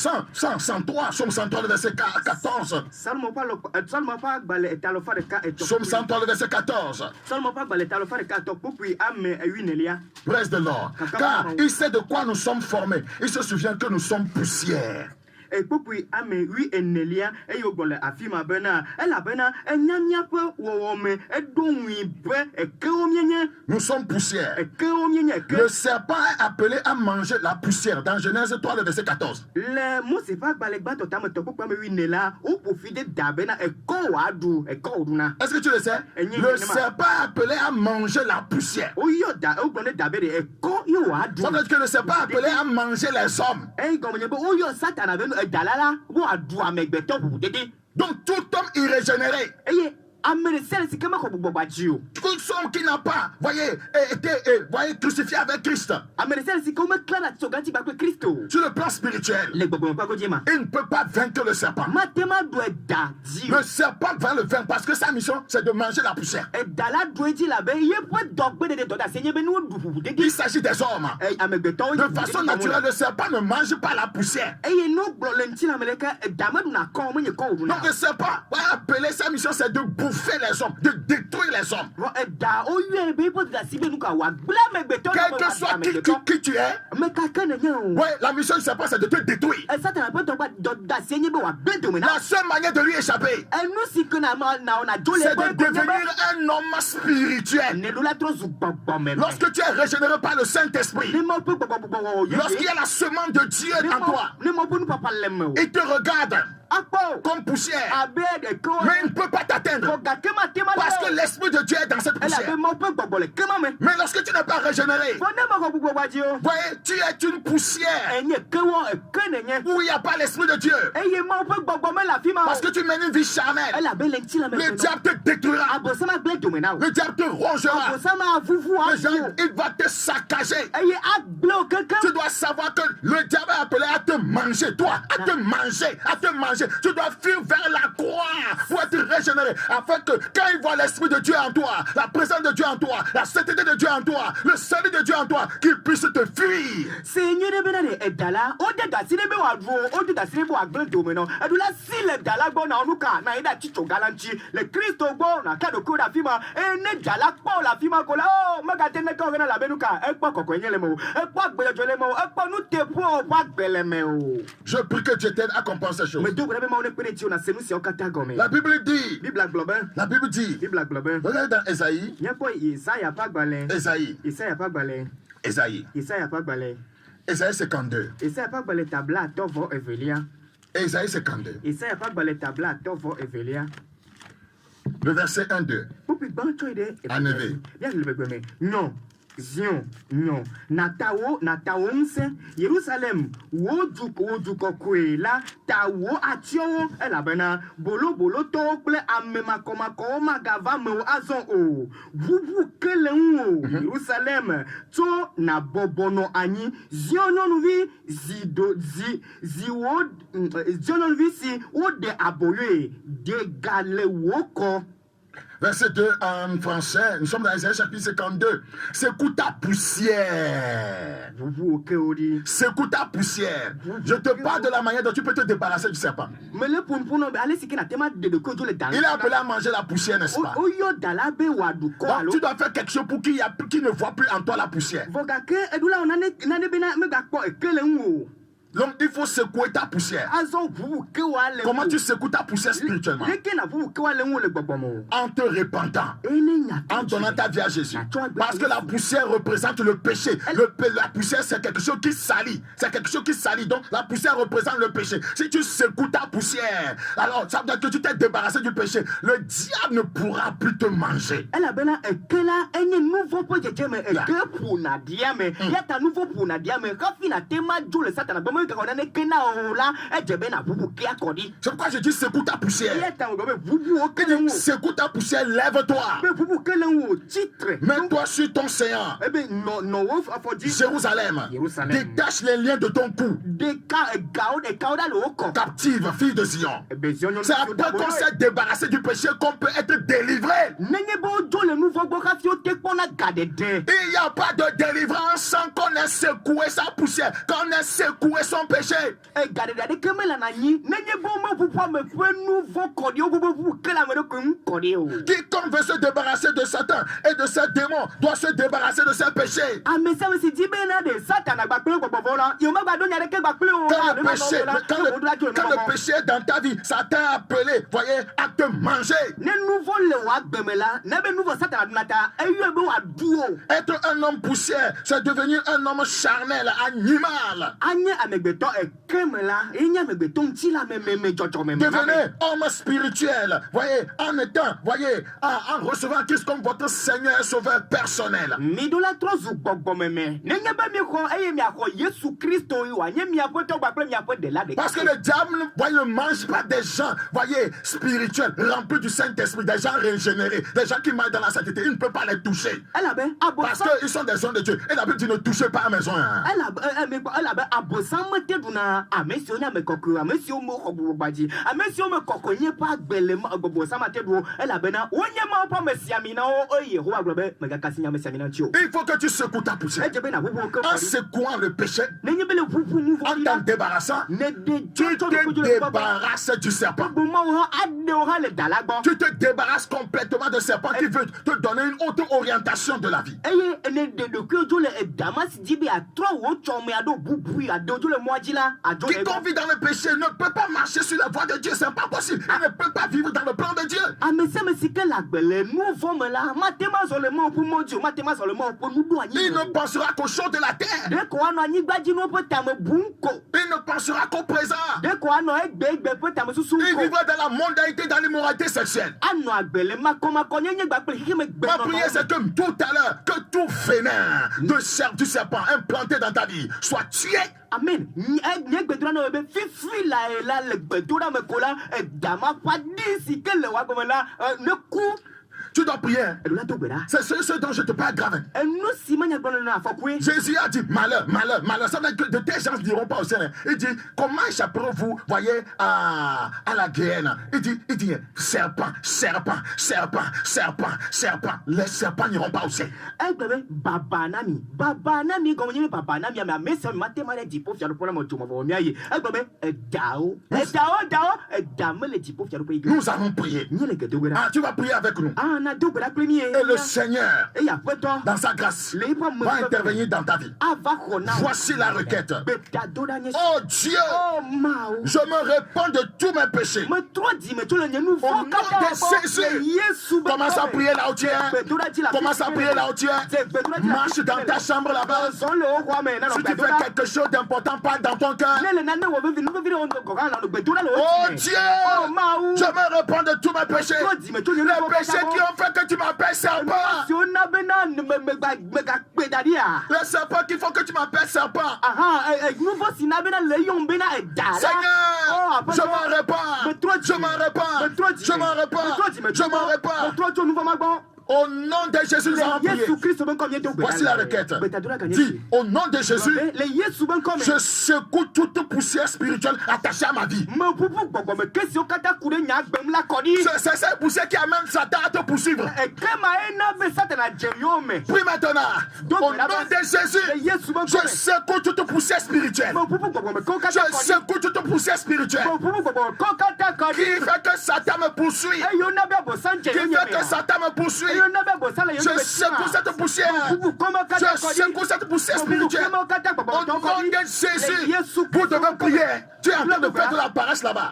103, Somme 103, le verset 14. Salmo pa gbale etalo fa de ka eto. Somme 103, le verset 14. Salmo pa gbale etalo fa de ka to pupi ame winelia. Praise the Lord. Car il sait de quoi nous sommes formés. Il se souvient que nous sommes poussière. E pupi ame wi enelia e yo gbole afima bena e la bena e nyamia pe wo me e donwi be e ke o mienye. Nous sommes poussière. E ke o mienye ke. Le serpent est appelé à manger la poussière. Dans Genèse 3, le verset 14. Le Mose pa gbale gba to tam to pupi ame wi nela o profite da bena e ko wa du e ko duna. Est-ce que tu le sais? Le serpent est appelé à manger la poussière. O yo da o gbole da be de e ko yo wa du. Ça veut dire que le serpent est appelé à manger les hommes. E gomenye be o yo satana be dalala wo adu amegbeto bu dede. Donc tout homme irrégénéré, Eye amene sel si kema ko gbogbo gbaji o. tout homme qui n'a pas, voyez, été crucifié avec Christ, Amene sel si ko me klara so ganti ba ko Kristo. sur le plan spirituel, Le gbogbo pa ko jema. il ne peut pas vaincre le serpent. Matema do da di. Le serpent va le vaincre parce que sa mission, c'est de manger la poussière. E dala do di la be ye po dogbe de do da senye be no du dede. Il s'agit des hommes. E amegbeto De façon naturelle, le serpent ne mange pas la poussière. Eye no gbo le nti la meleka dama na ko mo nye ko du na. Donc le serpent va appeler sa mission, c'est de bouffer les hommes, de détruire les hommes. Da o ye be po da sibe nu ka wa gbla megbeto. Quel que soit qui tu es, me ka kana nya o. ouais, la mission du serpent, c'est de te détruire. E satana pe to gba da senye be wa gbedo me na. La seule manière de lui échapper, E no si kana na jole c'est de devenir un homme spirituel. ne do la tro zu gbogbo me. Lorsque tu es régénéré par le Saint-Esprit, Ne mo pe gbogbo lorsqu'il y a la semence de Dieu en toi, ne mo pe nu papa lemme o. il te regarde Akpo comme poussière, abe de ko. mais il ne peut pas t'atteindre parce que l'Esprit de Dieu est dans cette elle poussière. avait mon peu gbogbo le kema me. Mais lorsque tu n'es pas régénéré, Fone mo ko gbogbo gbaji o. voyez, tu es une poussière Enye kewo kenenye. où il n'y a pas l'Esprit de Dieu Eye mo pe gbogbo me la fi ma. parce que tu mènes une vie charnelle. Elle avait lenti la me. Le diable te détruira, Abo sama gbedo me na o. le diable te rongera, Abo sama vuvu le a. diable, il va te saccager. Eye aglo keke. Tu dois savoir que le diable est appelé à te manger, toi, à te manger, à te manger. Tu dois fuir vers la croix pour être régénéré, afin que quand il voit l'Esprit de Dieu en toi, la présence de Dieu en toi, la sainteté de Dieu en toi, le salut de Dieu en toi, qu'il puisse te fuir. Seigneur de benane edala o de da sine be wa dro o de da sine be wa gbedo me no. Edula si le dala gbo na onuka na ida chicho galanchi le Kristo gbo na ka do ko da fima e ne dala po la fima ko la o mega tene ko na la benuka e po kokko enyele mo e po agbelejo le mo e po nu te po o po agbele me o. Je prie que Dieu t'aide à comprendre ces choses. Me do be ma o ne pere ti o na senu si o kata gome. La Bible dit, Bible globin. Bible globin. regarde dans Ésaïe, Nya po Isaiah pa gbale. Ésaïe, Isaiah pa gbale. Ésaïe. Isaiah pa gbale. Ésaïe 52. Isaia pa gbele tabla atɔvɔ evelia. Ésaïe 52. Isaia pa gbele tabla atɔvɔ evelia. Le verset 1-2. Pupi gbãn tsɔe ɖe. Aneve. Bia le gbegbe nyɔ. Zion, nyɔ. Natawo ŋusẽ. Yerusalem, wo dukɔkoe la ta wo atiɔwo elabena bolobolotɔwo kple ame makɔmakɔwo magava mewo azɔ o. Ʋuʋu ke le ŋu o. Yerusalem tso nabɔbɔnɔ anyi. Zion nyɔnuvi Zion nyɔnuvi si woɖe aboyoe de gale wo kɔ. Verset 2 en français, nous sommes dans Isaïe chapitre 52. Secoue ta poussière. Secoue ta poussière. Je te parle de la manière dont tu peux te débarrasser du serpent. Il est appelé à manger la poussière, n'est-ce pas? Donc, tu dois faire quelque chose pour qu'il ne voit plus en toi la poussière. Donc il faut secouer ta poussière. Comment tu secoues ta poussière spirituellement? En te repentant, en donnant ta vie à Jésus. Parce que la poussière représente le péché. La poussière, c'est quelque chose qui salit. C'est quelque chose qui salit. Donc la poussière représente le péché. Si tu secoues ta poussière, alors ça veut dire que tu t'es débarrassé du péché. Le diable ne pourra plus te manger. C'est pourquoi je dis secoue ta poussière. Secoue ta poussière, lève-toi. Mets-toi sur ton séant. Jérusalem, détache les liens de ton cou. Captive, fille de Zion. C'est après qu'on s'est débarrassé du péché qu'on peut être délivré. Il n'y a pas de délivrance sans qu'on ait secoué sa poussière, qu'on ait secoué son péché. Quiconque veut se débarrasser de Satan et de ses démons doit se débarrasser de ses péchés. Quand le péché est dans ta vie, Satan a appelé, voyez, à te manger. Être un homme poussière, c'est devenir un homme charnel, animal. Devenez homme spirituel, voyez, en étant, voyez, en recevant Christ comme votre Seigneur et Sauveur personnel. Parce que le diable, voyez, ne mange pas des gens, voyez, spirituels, remplis du Saint-Esprit, des gens régénérés, des gens qui marchent dans la sainteté. Il ne peut pas les toucher. Parce qu'ils sont des hommes de Dieu. Et la Bible dit ne touchez pas à la maison. Il faut que tu secoues ta poussière. En secouant le péché, en t'en débarrassant, tu te débarrasses du serpent. Tu te débarrasses complètement du serpent qui veut te donner une autre orientation de la vie. Quiconque vit dans le péché ne peut pas marcher sur la voie de Dieu, c'est pas possible. Il ne peut pas vivre dans le plan de Dieu. Il ne pensera qu'aux choses de la terre. Il ne pensera qu'au présent. Il vivra dans la mondanité, dans l'immoralité sexuelle. Ma prière, c'est que tout à l'heure, que tout venin du serpent implanté dans ta vie soit tué. Amen. Tu dois prier. C'est ce dont je te parle grave. Jésus a dit malheur, malheur, malheur. Ça veut dire que de tels gens ne diront pas au Seigneur. Il dit comment échapperez-vous, voyez, à la guerre. Il dit serpent, serpent, serpent, serpent, serpent. Les serpents n'iront pas au ciel. Nous allons prier. Ah, tu vas prier avec nous. Et le Seigneur, Et après toi, dans sa grâce, les pas va intervenir dans ta vie. Voici la requête. Oh Dieu, Oh Mao. je me répands de tous mes péchés. Me toi dis mais tout le nom Au nom de Jésus, commence à prier là où tu es. Commence à prier là où tu es. Marche dans ta chambre là-bas. Si tu fais quelque chose d'important, parle dans ton cœur. Oh Dieu, je me répands de tous mes péchés. Les péchés qui ont fait que tu m'appelles serpent. Les serpents qui font que tu m'appelles serpent. Seigneur, je m'en répands. Je m'en répands. Je m'en répands. Je m'en répands. Au nom de Jésus, nous allons prier. Voici la requête. Dis, au nom de Jésus, je secoue toute poussière spirituelle attachée à ma vie. C'est cette poussière qui amène Satan à te poursuivre. Prie maintenant. Au nom de Jésus, je secoue toute poussière spirituelle. Je secoue toute poussière spirituelle qui fait que Satan me poursuit. Qui fait que Satan me poursuit. Je secoue cette poussière. Je secoue cette poussière spirituelle. Au nom de Jésus, vous devez prier. Tu es en train de faire de la paresse là-bas.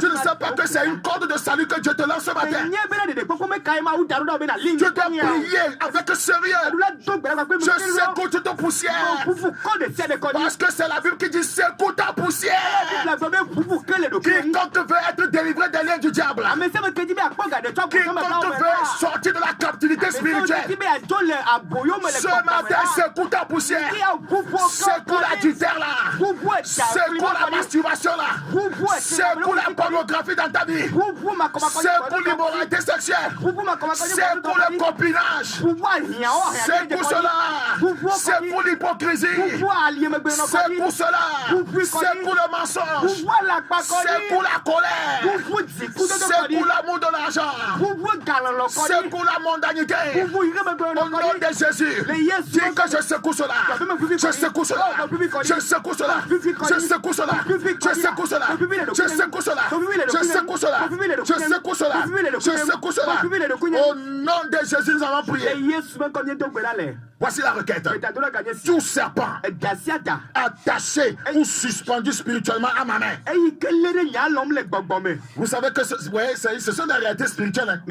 Tu ne sais pas que c'est une corde de salut que Dieu te lance ce matin. Tu dois prier avec sérieux. Je secoue toute poussière. Parce que c'est la Bible qui dit secoue ta poussière. Quiconque veut être délivré des liens du diable. Quiconque veut sortir de la captivité spirituelle. Ce matin, secoue ta poussière. Secoue l'adultère là. Secoue la masturbation là. Secoue la pornographie dans ta vie. Secoue l'immoralité sexuelle. Secoue le copinage. Secoue cela. Secoue l'hypocrisie. Secoue cela. Secoue le mensonge. Secoue la colère. Secoue l'amour de l'argent. Secoue la mondanité. Au nom de Jésus, dis que je secoue cela. Je secoue cela. Je secoue cela. Je secoue cela. Je secoue cela. Je secoue cela. Je secoue cela. Je secoue cela. Je secoue cela. Au nom de Jésus, nous allons prier. Voici la requête. Tout serpent attaché ou suspendu spirituellement à ma main. Vous savez que ce sont des réalités spirituelles.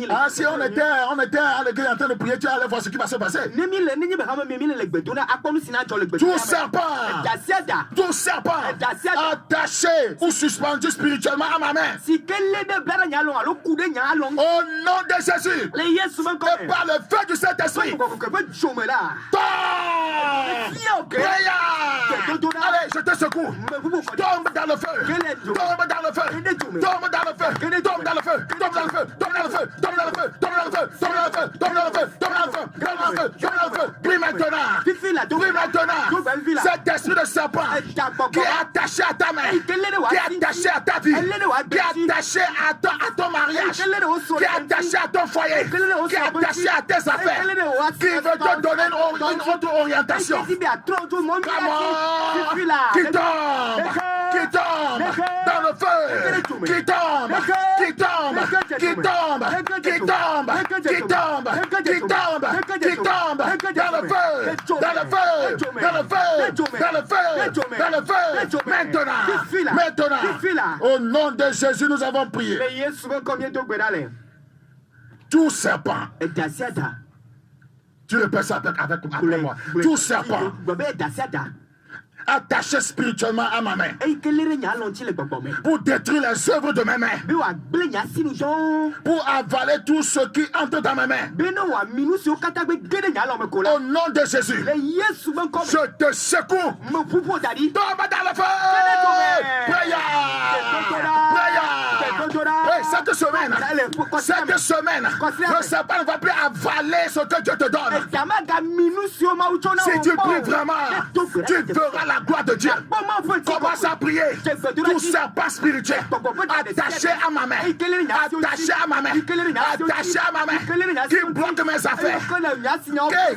Ah, si on était à l'église en train de prier, tu allais voir ce qui va se passer. Tout serpent attaché ou suspendu spirituellement à ma main. Au nom de Jésus, et par le feu du Saint-Esprit, allez, je te secoue. Tombe dans le feu. Tombe dans le feu. Tombe dans le feu. Tombe dans le feu. Tombe dans le feu. Tombe dans le feu. Tombe dans le feu. Tombe dans le feu. Tombe dans le feu. Tombe dans le feu. Tombe dans le feu. Tombe dans le feu. Tombe dans le feu. Prie maintenant. Prie maintenant. Cet esprit de serpent qui est attaché à ta main, qui est attaché à ta vie, qui est attaché à ton mariage, qui est attaché à ton foyer, qui est attaché à tes affaires, qui veut te donner une autre orientation. Qui tombe dans le feu, qui tombe dans le feu, maintenant, au nom de Jésus, nous avons prié. Tout serpent, tu répètes ça avec moi, tout serpent attaché spirituellement à ma main pour détruire les œuvres de mes mains, pour avaler tout ce qui entre dans mes mains. Au nom de Jésus, je te secoue. Tombe dans le feu. Cette semaine, le serpent ne va plus avaler ce que Dieu te donne. Si tu pries vraiment, tu verras la gloire de Dieu. Commence à prier. Tout serpent spirituel attaché à ma main, attaché à ma main, attaché à ma main, qui bloque mes affaires,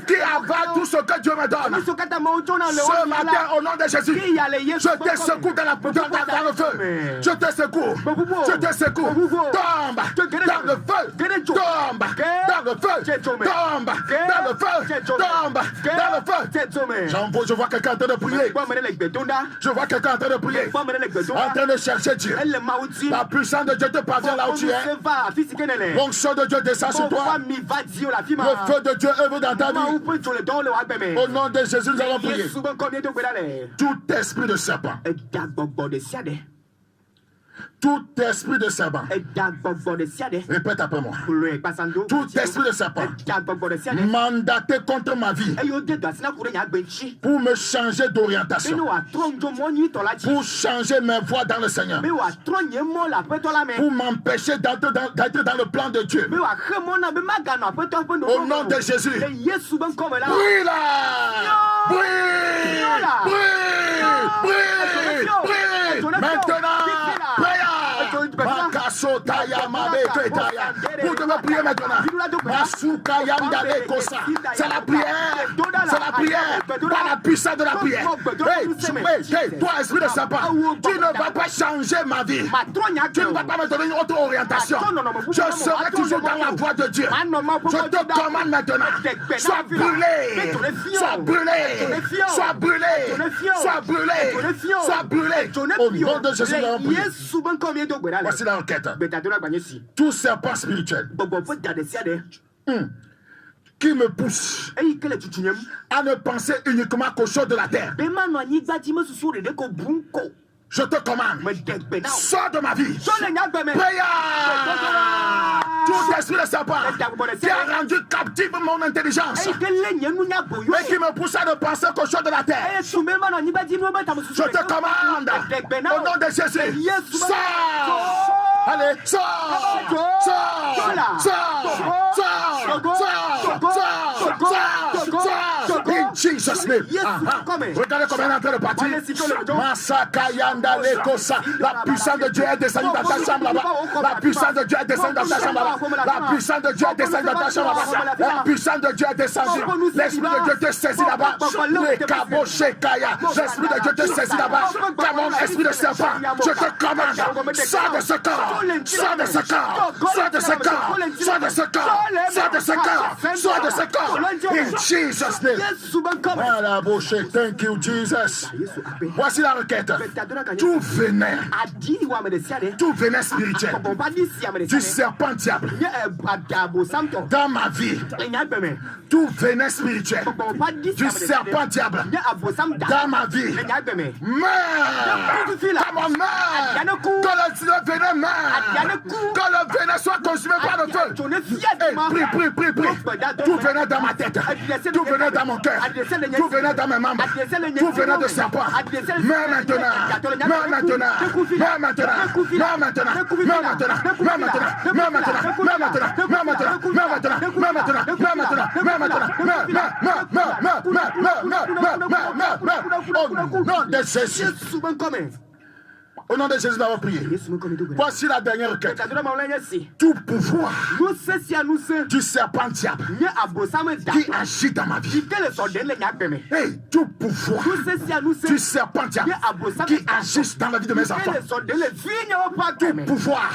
qui avale tout ce que Dieu me donne. Ce matin, au nom de Jésus, je te secoue dans le feu. Je te secoue. Je te secoue. tombe dans le feu, tombe dans le feu, tombe dans le feu, tombe dans le feu. Je vois quelqu'un en train de prier. Je vois quelqu'un en train de prier, en train de chercher Dieu. La puissance de Dieu te parvient là où tu es. L'onction de Dieu descend sur toi. Le feu de Dieu œuvre dans ta vie. Au nom de Jésus, nous allons prier. Tout esprit de serpent, tout esprit de serpent, répète après moi. Tout esprit de serpent mandaté contre ma vie pour me changer d'orientation, pour changer mes voies dans le Seigneur, pour m'empêcher d'être dans le plan de Dieu. Au nom de Jésus, brille là, brille maintenant, vous devez prier maintenant. C'est la prière. C'est la prière. Par la puissance de la prière. Hey, toi, esprit de serpent, tu ne vas pas changer ma vie. Tu ne vas pas me donner une autre orientation. Je serai toujours dans la voie de Dieu. Je te commande maintenant. Sois brûlé. Sois brûlé. Sois brûlé. Sois brûlé. Sois brûlé. Au nom de Jésus, nous allons prier. Voici la requête. Tout serpent spirituel qui me pousse à ne penser uniquement qu'aux choses de la terre, je te commande, sors de ma vie. Prière. Tout esprit de serpent qui a rendu captive mon intelligence et qui me pousse à ne penser qu'aux choses de la terre, je te commande, au nom de Jésus, sors. Allez, sors. In Jesus' name. Regardez comment elle est en train de partir. Masakayanda Lekosa. La puissance de Dieu est descendue dans ta chambre là-bas. La puissance de Dieu est descendue dans ta chambre là-bas. La puissance de Dieu est descendue dans ta chambre là-bas. La puissance de Dieu est descendue. L'esprit de Dieu te saisit là-bas. Les Kaboshekaya. L'esprit de Dieu te saisit là-bas. Comme un esprit de serpent. Je te commande. Sors de ce corps. Sors de ce corps. Sors de ce corps. Sors de ce corps. Sors de ce corps. Sors de ce corps. In Jesus' name. Voilà, bouche. Thank you, Jesus. Voici la requête. Tout venin spirituel du serpent diable dans ma vie, tout venin spirituel du serpent diable dans ma vie, meurs. Comment meurs? Que le venin meure. Que le venin soit consumé par le feu. Prie. Tout venin dans ma tête, tout venin dans mon cœur, tout venin dans mes membres, tout venin de serpent, meurs maintenant. Meurs maintenant. Meurs maintenant. Meurs maintenant. Meurs maintenant. Meurs maintenant. Meurs maintenant. Meurs maintenant. Meurs maintenant. Meurs maintenant. Meurs maintenant. Meurs maintenant. Meurs maintenant. Au nom de Jésus. Au nom de Jésus, nous avons prié. Voici la dernière requête. Tout pouvoir du serpent diable qui agit dans ma vie. Hey, tout pouvoir du serpent diable qui agit dans la vie de mes enfants. Tout pouvoir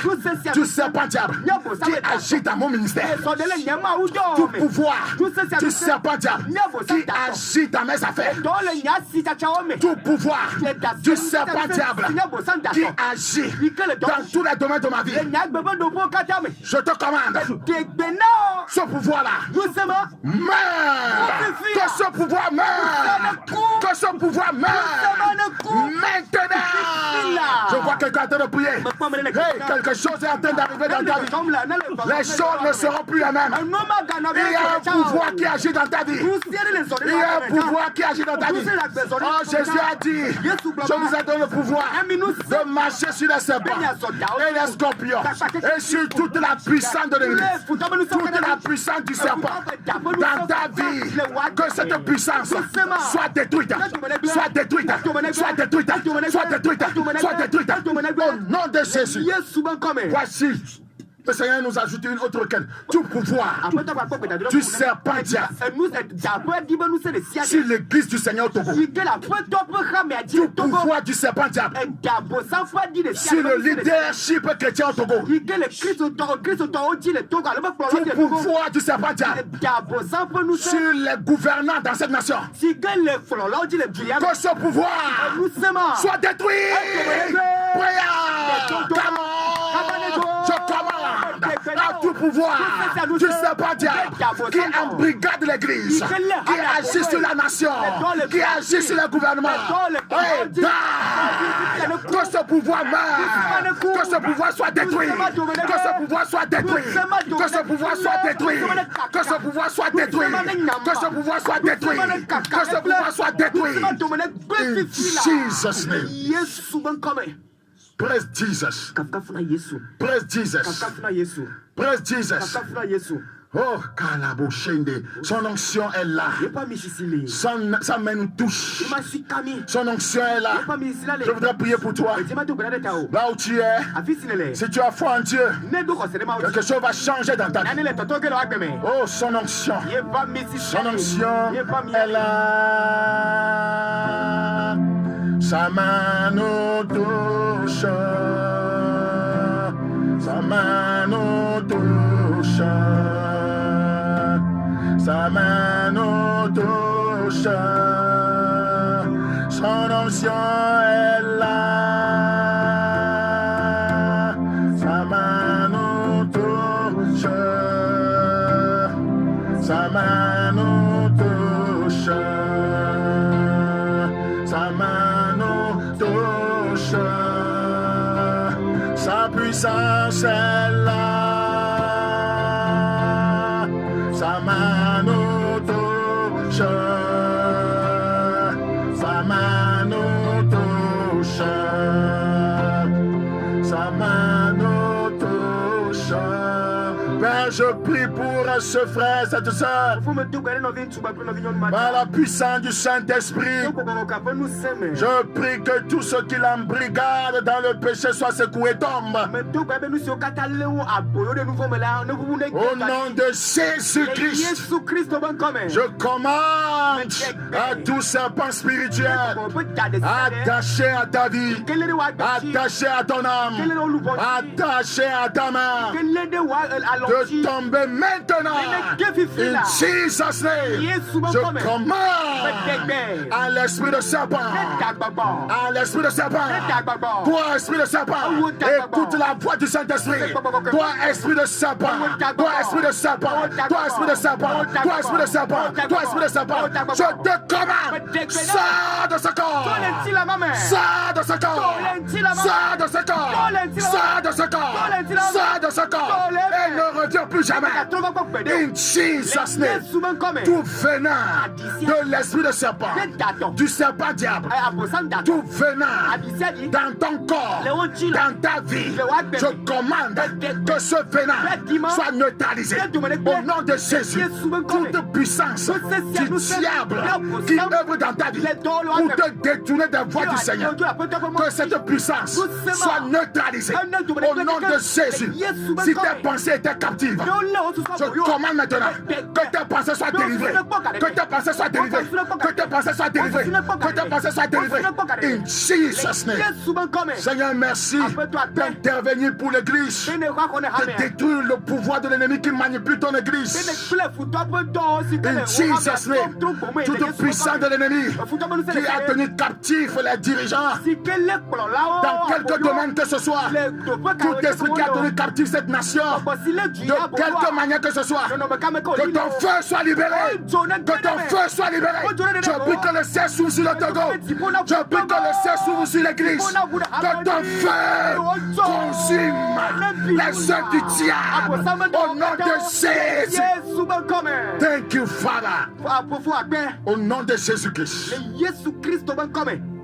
du serpent diable qui agit dans mon ministère. Tout pouvoir du serpent diable qui agit dans mes affaires. Tout pouvoir du serpent diable qui agit dans tous les domaines de ma vie. Je te commande, ce pouvoir-là meurt. Que ce pouvoir meure. Que ce pouvoir meure. Maintenant. Je vois quelqu'un en train de prier. Hey, quelque chose est en train d'arriver dans ta vie. Les choses ne seront plus les mêmes. Il y a un pouvoir qui agit dans ta vie. Il y a un pouvoir qui agit dans ta vie. Oh, Jésus a dit, je vous ai donné le pouvoir de marcher sur les serpents et les scorpions et sur toute la puissance de l'ennemi, toute la puissance du serpent dans ta vie. Que cette puissance soit détruite, soit détruite, soit détruite, soit détruite, soit détruite. Au nom de Jésus. Voici Le Seigneur nous ajoute une autre requête. Tout pouvoir du serpent diable sur l'église du Seigneur au Togo. Tout pouvoir du serpent diable sur le leadership chrétien au Togo. Tout pouvoir du serpent diable sur les gouvernants dans cette nation. Que ce pouvoir soit détruit. Prière. Je commande à tout pouvoir du serpent diable qui embrigade l'église, qui agit sur la nation, qui agit sur le gouvernement. Que ce pouvoir meure, que ce pouvoir soit détruit, que ce pouvoir soit détruit, que ce pouvoir soit détruit, que ce pouvoir soit détruit, que ce pouvoir soit détruit, que ce pouvoir soit détruit. In Jesus' name. Praise Jesus. Praise Jesus. Praise Jesus. Oh, Kalaboshende. Son onction est là. Sa main nous touche. Son onction est là. Je voudrais prier pour toi. Là où tu es, si tu as foi en Dieu, quelque chose va changer dans ta vie. Oh, son onction. Son onction est là. Sa main nous touche. Sa main nous touche. Sa main nous touche. Son onction est là. Sa main nous touche. Sa main nous touche. Sa main nous touche. Sa puissance est là. Sa main nous touche. Sa main nous touche. Sa main nous touche. Père, je prie pour ce frère, cette soeur. Par la puissance du Saint-Esprit, je prie que tout ce qui l'embrigade dans le péché soit secoué, tombe. Au nom de Jésus-Christ, je commande à tout serpent spirituel attaché à ta vie, attaché à ton âme, attaché à ta main, de tomber maintenant. In Jesus' name, je commande à l'esprit de serpent, à l'esprit de serpent, toi esprit de serpent, écoute la voix du Saint-Esprit, toi esprit de serpent, toi esprit de serpent, toi esprit de serpent, toi esprit de serpent, toi esprit de serpent, je te commande, sors de ce corps, sors de ce corps, sors de ce corps, sors de ce corps, sors de ce corps, et ne reviens plus jamais. In Jesus' name, tout venin de l'esprit de serpent, du serpent diable, tout venin dans ton corps, dans ta vie, je commande que ce venin soit neutralisé. Au nom de Jésus, toute puissance du diable qui œuvre dans ta vie pour te détourner des voies du Seigneur, que cette puissance soit neutralisée. Au nom de Jésus, si tes pensées étaient captives, je commande maintenant que tes pensées soient délivrées, que tes pensées soient délivrées, que tes pensées soient délivrées, que tes pensées soient délivrées. In Jesus' name. Seigneur, merci d'intervenir pour l'église, de détruire le pouvoir de l'ennemi qui manipule ton église. In Jesus' name, toute puissance de l'ennemi qui a tenu captif les dirigeants dans quelque domaine que ce soit, tout esprit qui a tenu captif cette nation, de quelque manière que ce soit, que ton feu soit libéré, que ton feu soit libéré. Je prie que le ciel s'ouvre sur le Togo, je prie que le ciel s'ouvre sur l'église, que ton feu consume les œuvres du diable au nom de Jésus. Thank you, Father. Au nom de Jésus-Christ.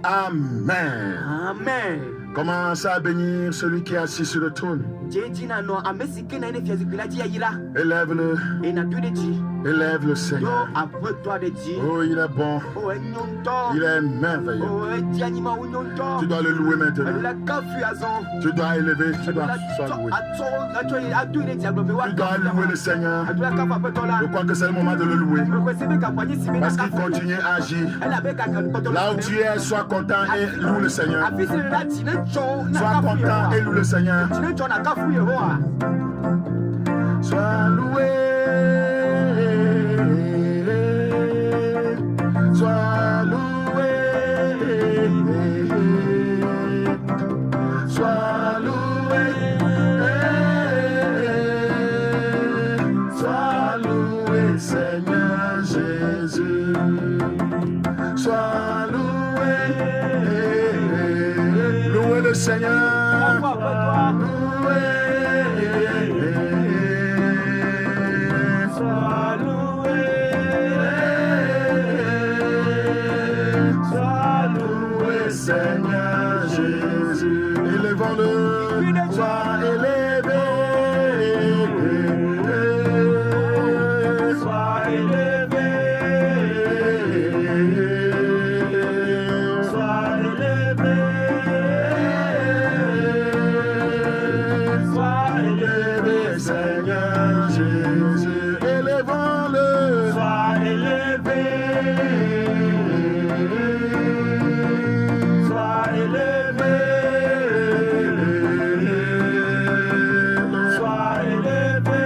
Amen. Amen. Commence à bénir celui qui est assis sur le trône. Jejina no amesike na ene fiazikila ji yira. Élève-le, E na tu de ji. élève le Yo Seigneur. apo toi de ji. Oh, il est bon, O enyonto. il est merveilleux. O ejianima unyonto. Tu dois le louer maintenant. La kafu azon. Tu dois élever, tu dois sois loué. Tu dois louer le Seigneur. Je crois que c'est le moment de le louer. Parce qu'il continue à agir. Là où tu es, sois content et loue le Seigneur. Sois content et loue le Seigneur. Sois loué. Sois loué. Sois loué. Sois loué, Seigneur Jésus. Sois loué. Louez le Seigneur. Loué. Sois loué. Sois loué, Seigneur Jésus. Élevons-le. Sois élevé. Sois élevé. Sois élevé. Sois élevé, Seigneur Jésus. Élevons-le. Sois élevé. Sois élevé. Sois élevé.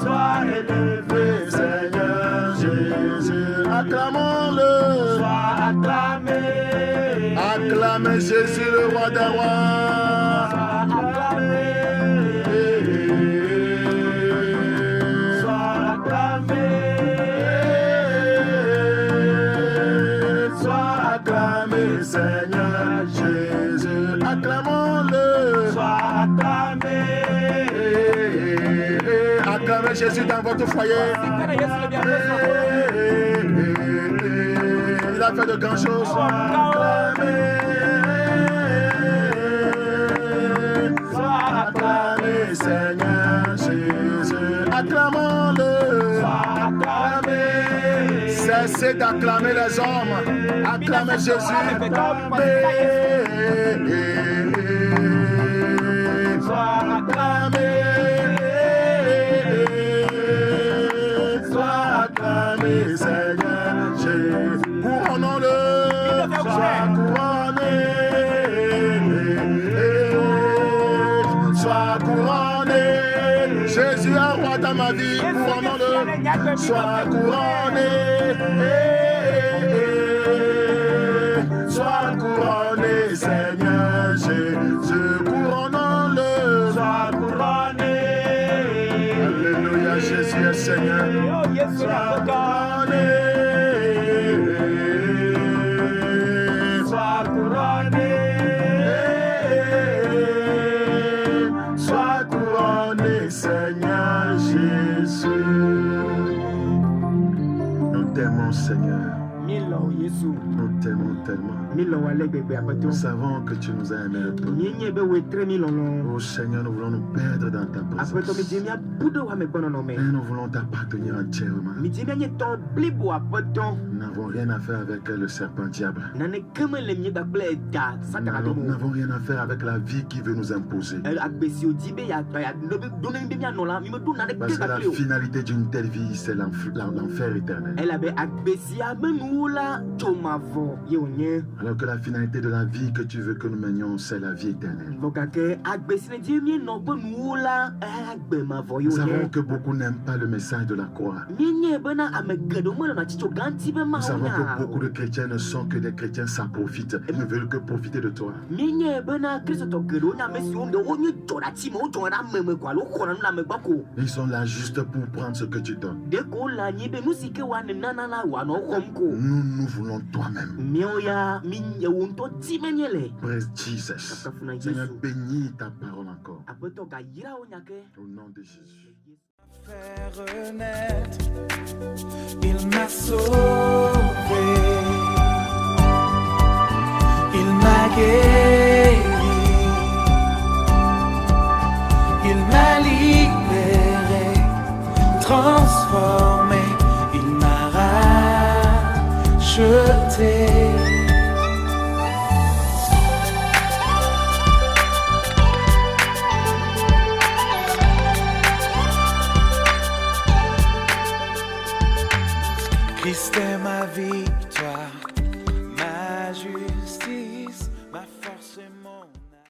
Sois élevé, Seigneur Jésus. Acclamons-le. Sois acclamé. Acclamez Jésus, le roi des rois. Sois acclamé. Sois acclamé. Sois acclamé, Seigneur Jésus. Acclamons-le. Sois acclamé. Acclamez Jésus dans votre foyer. Il a fait de grandes choses. Sois acclamé. Sois acclamé, Seigneur Jésus. Acclamons-le. Sois acclamé. Cessez d'acclamer les hommes. Acclamez Jésus. Sois acclamé. Sois acclamé, Seigneur Jésus. Couronnons-le. Sois couronné. Sois couronné. Jésus est roi dans ma vie. Couronnons-le. Sois couronné. Sois couronné, Seigneur Jésus. Couronnons-le. Sois couronné. Alléluia, Jésus est Seigneur. Sois couronné. Sois couronné. Sois couronné, Seigneur Jésus. Nous t'aimons, Seigneur. Milo Yesu. Nous t'aimons tellement. Milo wale bebe apato. Nous savons que tu nous as aimés le peu. Nyenye be wetre milolo. Oh Seigneur, nous voulons nous perdre dans ta Apato présence. mijimia budo wa mekono no me. Et nous voulons t'appartenir entièrement. Mijimia nye ton blibo apato. Nous n'avons rien à faire avec le serpent diable. Nane keme le mie bakble da Nous satara domo. n'avons rien à faire avec la vie qui veut nous imposer. Agbesi ojibe ya nobe donen bimia nola mi me do na de Parce que la kakle o. finalité d'une telle vie, c'est l'enfer éternel. Elle avait agbesi amenula chomavo ye onye. Alors que la finalité de la vie que tu veux que nous menions, c'est la vie éternelle. Vokake agbesi ne jimie no benula agbemavo ye Nous savons onye. que beaucoup n'aiment pas le message de la croix. Nyenye bena amegedo mo na chicho ganti be ma Nous savons que onya. beaucoup de chrétiens ne sont que des chrétiens, ça profite. Ils ne veulent que profiter de toi. Nyenye bena Kristo to gedo nya mesi o de onye jora chi mo jora meme kwa lo kona na me gbako. Ils sont là juste pour prendre ce que tu donnes. De ko la nyi be musike wa ne nana na wa no komko. Nous voulons toi-même. Mioya minye wonto timenyele. Praise Jesus. Seigneur, bénis ta parole encore. Apeto ka yira onyake. Au nom de Jésus. Faire renaître, il m'a sauvé. transformé, il m'a racheté. Christ est ma victoire, ma justice.